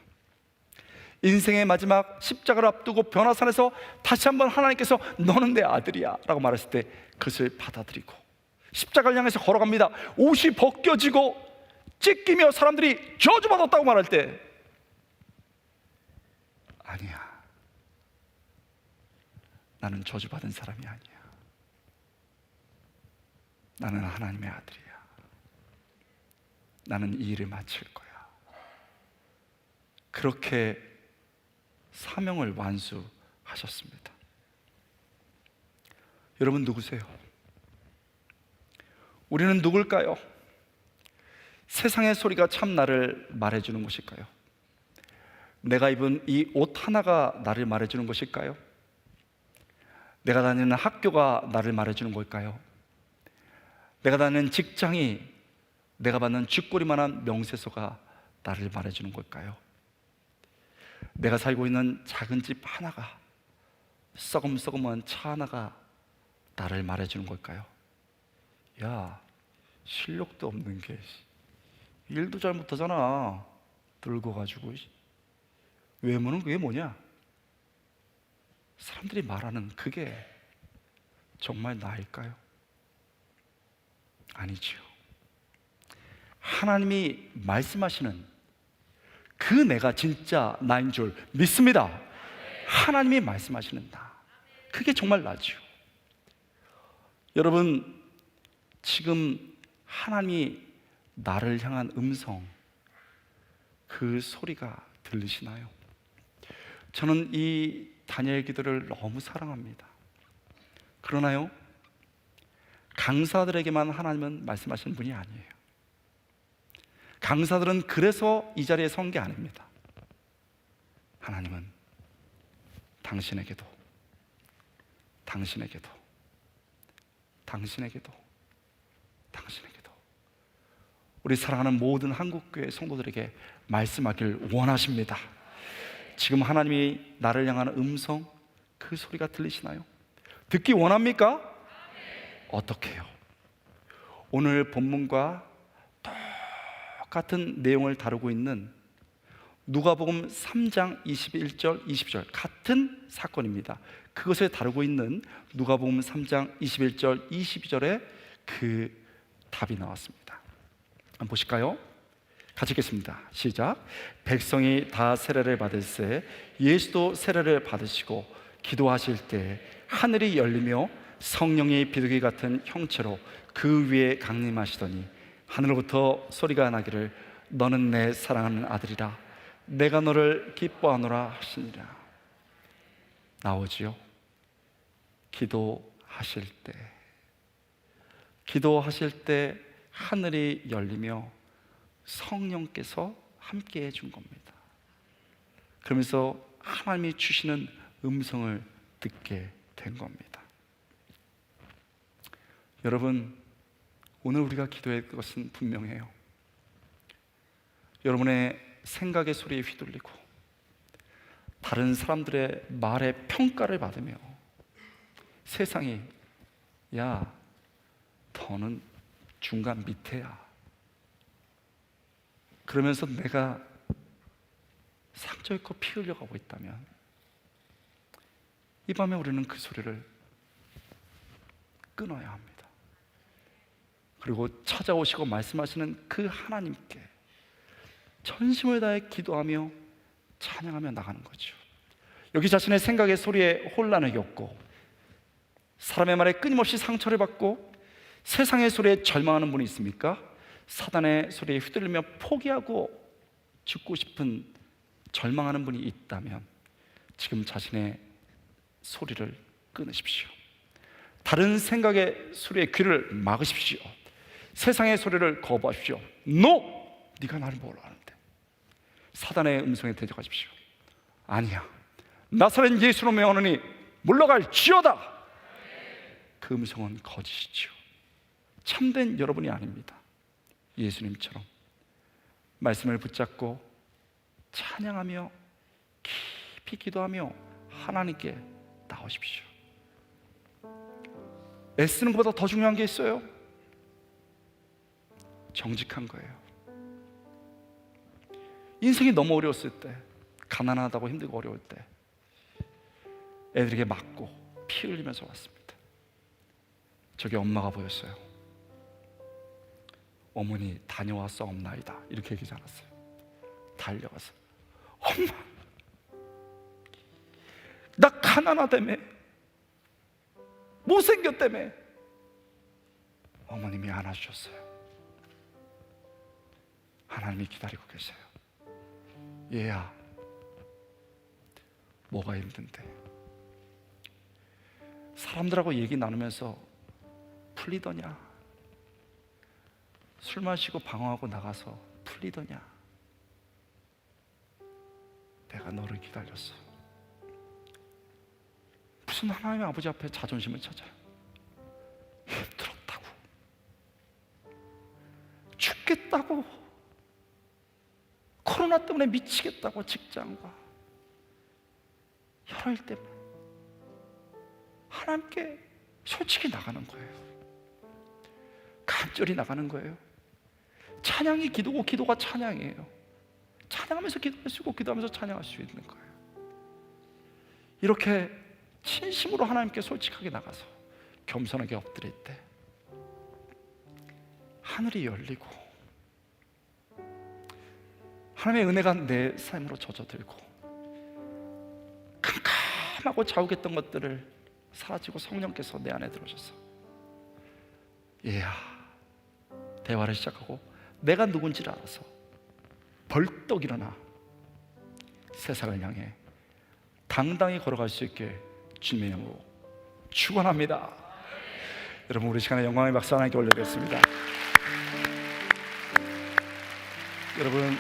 인생의 마지막 십자가를 앞두고 변화산에서 다시 한번 하나님께서 너는 내 아들이야 라고 말했을 때 그것을 받아들이고 십자가를 향해서 걸어갑니다. 옷이 벗겨지고 찢기며 사람들이 저주받았다고 말할 때 아니야, 나는 저주받은 사람이 아니야. 나는 하나님의 아들이야. 나는 이 일을 마칠 거야. 그렇게 사명을 완수하셨습니다. 여러분 누구세요? 우리는 누굴까요? 세상의 소리가 참 나를 말해주는 것일까요? 내가 입은 이 옷 하나가 나를 말해주는 것일까요? 내가 다니는 학교가 나를 말해주는 걸까요? 내가 다니는 직장이, 내가 받는 쥐꼬리만한 명세서가 나를 말해주는 걸까요? 내가 살고 있는 작은 집 하나가, 썩음썩음한 차 하나가 나를 말해주는 걸까요? 야, 실력도 없는 게 일도 잘 못하잖아. 늙어가지고. 외모는 그게 뭐냐? 사람들이 말하는 그게 정말 나일까요? 아니지요. 하나님이 말씀하시는 그 내가 진짜 나인 줄 믿습니다. 하나님이 말씀하시는 나, 그게 정말 나지요. 여러분, 지금 하나님이 나를 향한 음성, 그 소리가 들리시나요? 저는 이 다니엘 기도를 너무 사랑합니다. 그러나요, 강사들에게만 하나님은 말씀하시는 분이 아니에요. 강사들은 그래서 이 자리에 선 게 아닙니다. 하나님은 당신에게도, 당신에게도, 당신에게도, 당신에게도, 우리 사랑하는 모든 한국교회 성도들에게 말씀하길 원하십니다. 지금 하나님이 나를 향하는 음성, 그 소리가 들리시나요? 듣기 원합니까? 어떻게 해요? 오늘 본문과 똑같은 내용을 다루고 있는 누가복음 3장 21절, 20절 같은 사건입니다. 그것을 다루고 있는 누가복음 3장 21절, 22절에 그 답이 나왔습니다. 한번 보실까요? 같이 읽겠습니다. 시작. 백성이 다 세례를 받을새 예수도 세례를 받으시고 기도하실 때 하늘이 열리며 성령의 비둘기 같은 형체로 그 위에 강림하시더니 하늘로부터 소리가 나기를 너는 내 사랑하는 아들이라 내가 너를 기뻐하노라 하시니라. 나오지요. 기도하실 때 하늘이 열리며 성령께서 함께 해준 겁니다. 그러면서 하나님이 주시는 음성을 듣게 된 겁니다. 여러분, 오늘 우리가 기도해야 할 것은 분명해요. 여러분의 생각의 소리에 휘둘리고 다른 사람들의 말에 평가를 받으며 세상이 야, 너는 중간 밑에야, 그러면서 내가 상처 입고 피 흘려가고 있다면 이 밤에 우리는 그 소리를 끊어야 합니다. 그리고 찾아오시고 말씀하시는 그 하나님께 전심을 다해 기도하며 찬양하며 나가는 거죠. 여기 자신의 생각의 소리에 혼란을 겪고 사람의 말에 끊임없이 상처를 받고 세상의 소리에 절망하는 분이 있습니까? 사단의 소리에 휘둘리며 포기하고 죽고 싶은 절망하는 분이 있다면 지금 자신의 소리를 끊으십시오. 다른 생각의 소리에 귀를 막으십시오. 세상의 소리를 거부하십시오. NO! 네가 나를 뭘 아는데? 사단의 음성에 대적하십시오. 아니야, 나사렛 예수로 명하노니 물러갈지어다. 그 음성은 거짓이죠. 참된 여러분이 아닙니다. 예수님처럼 말씀을 붙잡고 찬양하며 깊이 기도하며 하나님께 나오십시오. 애쓰는 것보다 더 중요한 게 있어요. 정직한 거예요. 인생이 너무 어려웠을 때, 가난하다고 힘들고 어려울 때 애들에게 맞고 피 흘리면서 왔습니다. 저기 엄마가 보였어요. 어머니 다녀왔사옵나이다 이렇게 얘기하지 않았어요. 달려가서 엄마, 나 가난하다며, 못생겼다며. 어머님이 안아주셨어요. 하나님이 기다리고 계세요. 얘야, 뭐가 힘든데? 사람들하고 얘기 나누면서 풀리더냐? 술 마시고 방황하고 나가서 풀리더냐? 내가 너를 기다렸어. 무슨 하나님의 아버지 앞에 자존심을 찾아요? 힘들었다고, 죽겠다고, 코로나 때문에 미치겠다고, 직장과 여러 일 때문에 하나님께 솔직히 나가는 거예요. 간절히 나가는 거예요. 찬양이 기도고 기도가 찬양이에요. 찬양하면서 기도할 수 있고 기도하면서 찬양할 수 있는 거예요. 이렇게 진심으로 하나님께 솔직하게 나가서 겸손하게 엎드릴 때 하늘이 열리고 하나님의 은혜가 내 삶으로 젖어들고 캄캄하고 자욱했던 것들을 사라지고 성령께서 내 안에 들어오셔서 얘야, 대화를 시작하고 내가 누군지를 알아서 벌떡 일어나 세상을 향해 당당히 걸어갈 수 있게 주님의 이름으로 축원합니다. 여러분, 우리 시간에 영광의 박수 하나님께 올려드렸습니다. 여러분,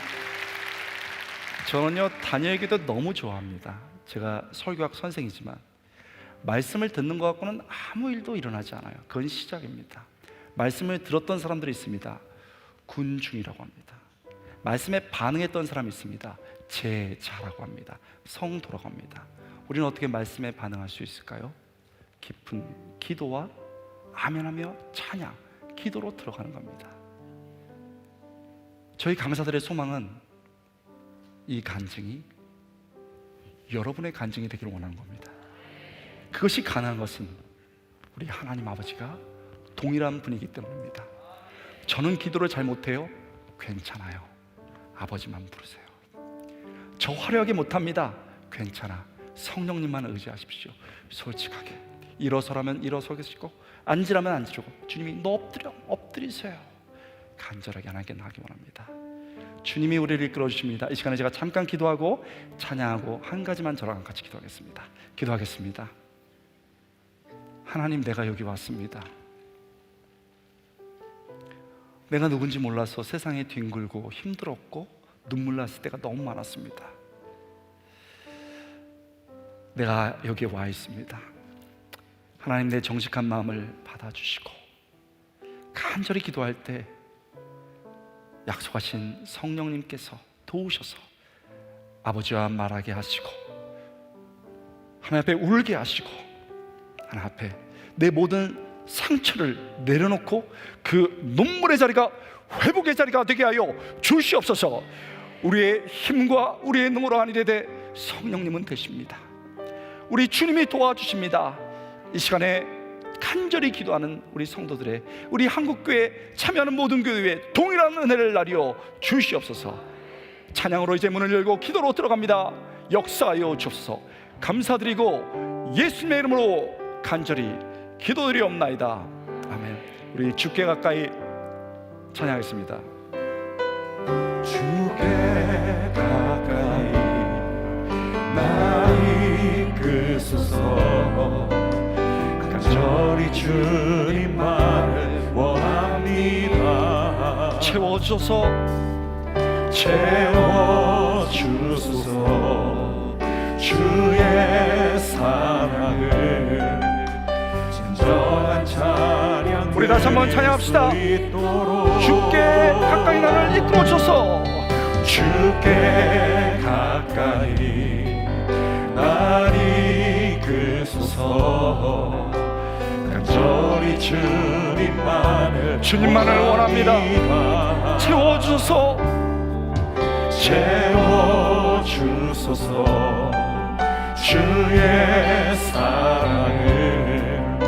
저는요 다니엘 기도 너무 좋아합니다. 제가 설교학 선생이지만 말씀을 듣는 것 갖고는 아무 일도 일어나지 않아요. 그건 시작입니다. 말씀을 들었던 사람들이 있습니다. 군중이라고 합니다. 말씀에 반응했던 사람이 있습니다. 제자라고 합니다. 성도라고 합니다. 우리는 어떻게 말씀에 반응할 수 있을까요? 깊은 기도와 아멘하며 찬양, 기도로 들어가는 겁니다. 저희 강사들의 소망은 이 간증이 여러분의 간증이 되기를 원하는 겁니다. 그것이 가능한 것은 우리 하나님 아버지가 동일한 분이기 때문입니다. 저는 기도를 잘 못해요. 괜찮아요. 아버지만 부르세요. 저 화려하게 못합니다. 괜찮아. 성령님만 의지하십시오. 솔직하게 일어서라면 일어서시고 앉으라면 앉으시고 주님이 너 엎드려, 엎드리세요. 간절하게 하나님께 나가기 원합니다. 주님이 우리를 이끌어 주십니다. 이 시간에 제가 잠깐 기도하고 찬양하고 한 가지만 저랑 같이 기도하겠습니다. 기도하겠습니다. 하나님, 내가 여기 왔습니다. 내가 누군지 몰라서 세상에 뒹굴고 힘들었고 눈물 났을 때가 너무 많았습니다. 내가 여기에 와 있습니다. 하나님, 내 정직한 마음을 받아주시고 간절히 기도할 때 약속하신 성령님께서 도우셔서 아버지와 말하게 하시고 하나님 앞에 울게 하시고 하나님 앞에 내 모든 상처를 내려놓고 그 눈물의 자리가 회복의 자리가 되게 하여 주시옵소서. 우리의 힘과 우리의 능으로 아니 되되 성령님은 되십니다. 우리 주님이 도와주십니다. 이 시간에 간절히 기도하는 우리 성도들의, 우리 한국교회 참여하는 모든 교회에 동일한 은혜를 나리어 주시옵소서. 찬양으로 이제 문을 열고 기도로 들어갑니다. 역사하여 주옵소서. 감사드리고 예수님의 이름으로 간절히 기도드리옵나이다. 아멘. 우리 주께 가까이 찬양하겠습니다. 주께 가까이 나 이끄소서. 간절히 주님만을 원합니다. 채워주소서. 채워주소서. 주의 사랑을 진정한 찬양. 우리 다시 한번 찬양합시다. 주께 가까이 나를 이끌어주소서. 주께 가까이 날 이끄소서. 간절히 주님만을 원합니다. 채워주소서. 채워주소서. 주의 사랑을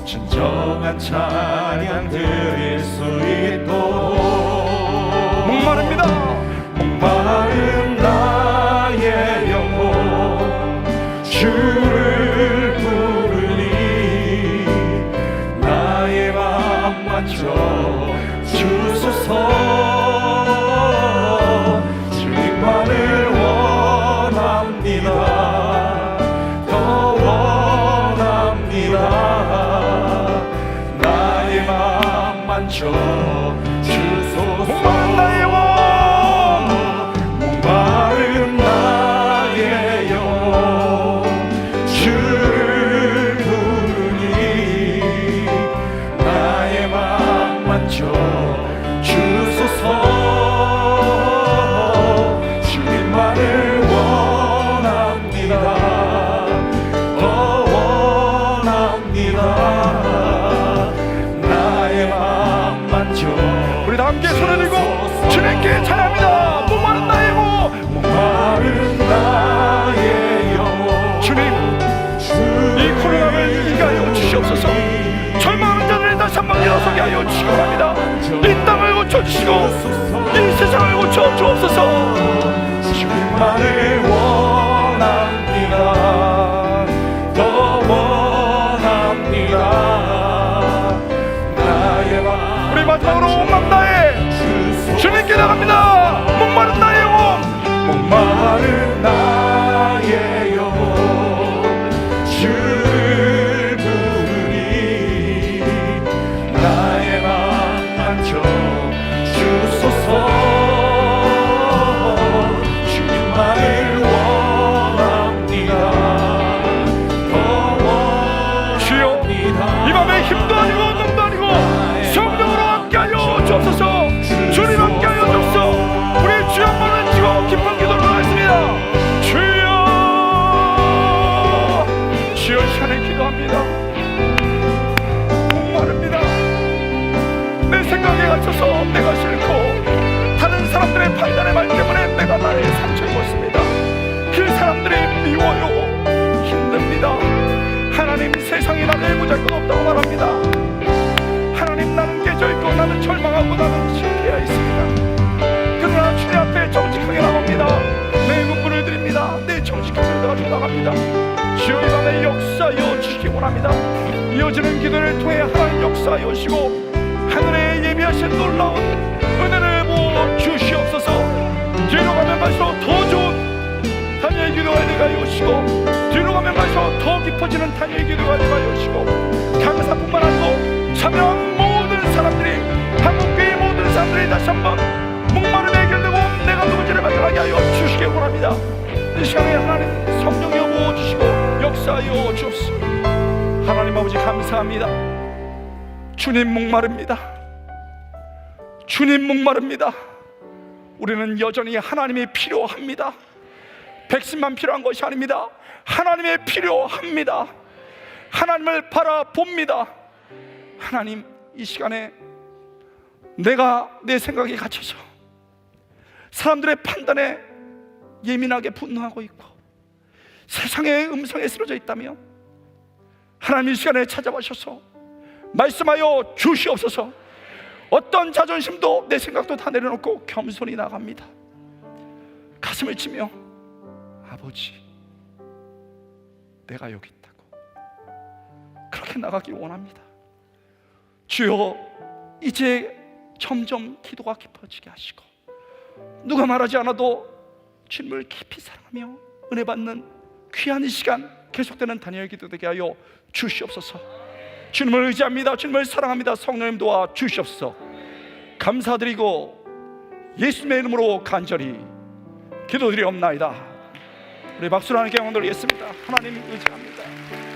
진정한 찬양 드릴 수 있도록. 목마릅니다. 목마른 나의 영혼 주를 부르니 나의 맘 맞춰 주소서. 주님만을 원합니다. 더 원합니다. 나의 맘 맞춰 주소서. 목마른 나의 영혼, 목마른 나의 영혼 주를 부르니 나의 맘 맞춰 주소서. 주님만을 원합니다. 더 원합니다. 나의 맘 맞춰. 우리 다 함께 손을 들고 주님께 찬양합니다. 목마른 나의 영혼, 목마른 나의 영혼 주님, 이 코로나를 이기게 하여 주시옵소서. 절망하는 자들을 다시 한번 일어서게 하여 주시기 바랍니다. 이 땅을 고쳐주시고 이 세상을 고쳐주옵소서. 주님만을 원합니다. 더 원합니다. 나의 맘. 우리 마지막으로 목마른 나의 주님께 나갑니다. 목마른 나의 영혼, 목마른 나의 영혼 주를 부르니 나의 맘 맞춰 주소서. 주님만을 원합니다. 더 주여, 원합니다. 이 밤에 힘도 아니고 능도 아니고 성령으로 함께하여 주옵소서. 주님 함께하여 주옵소서. 우리 주여 한번 치고 깊은 기도를 하겠습니다. 주여, 주여, 시간에 기도합니다. 목마릅니다. 내 생각에 갇혀서 내가 싫고 다른 사람들의 판단의 말 때문에 내가 나의 상처를 입었습니다. 그 사람들이 미워요. 힘듭니다. 하나님, 세상에 나를 보잘것 없다고 말합니다. 하나님, 나는 깨져있고 나는 절망하고 나는 실패하여 있습니다. 그러나 주님 앞에 정직하게 나갑니다. 내 문분을 드립니다. 내 정직한 기도가 나갑니다. 주여, 이 밤에 역사하여 주시기 원합니다. 이어지는 기도를 통해 하나님 역사하여 주시고 하늘에 예비하신 놀라운 은혜를 부어 주시옵소서. 뒤로 가면 갈수록 더 좋은 단위의 기도가 되게 하여 주시고 뒤로 가면 갈수록 더 깊어지는 단위의 기도가 되게 하여 주시고 강사뿐만 아니고 참여한 모든 사람들이, 한국교회의 모든 사람들이 다시 한번 목마름이 해결되고 내가 누군지를 발견하게 하여 주시기 원합니다. 이 시간에 하나님 성령이여 부어주시고 감사합니다. 주님 목마릅니다. 주님 목마릅니다. 우리는 여전히 하나님이 필요합니다. 백신만 필요한 것이 아닙니다. 하나님이 필요합니다. 하나님을 바라봅니다. 하나님, 이 시간에 내가 내 생각에 갇혀서 사람들의 판단에 예민하게 분노하고 있고 세상의 음성에 쓰러져 있다면 하나님 이 시간에 찾아와셔서 말씀하여 주시옵소서. 어떤 자존심도 내 생각도 다 내려놓고 겸손히 나갑니다. 가슴을 치며 아버지, 내가 여기 있다고 그렇게 나가길 원합니다. 주여, 이제 점점 기도가 깊어지게 하시고 누가 말하지 않아도 주님을 깊이 사랑하며 은혜 받는 귀한 이 시간 계속되는 다니엘 기도 되게 하여 주시옵소서. 주님을 의지합니다. 주님을 사랑합니다. 성령님 도와 주시옵소서. 감사드리고 예수님의 이름으로 간절히 기도드리옵나이다. 우리 박수로 하나님께 영광 돌리겠습니다. 하나님 의지합니다.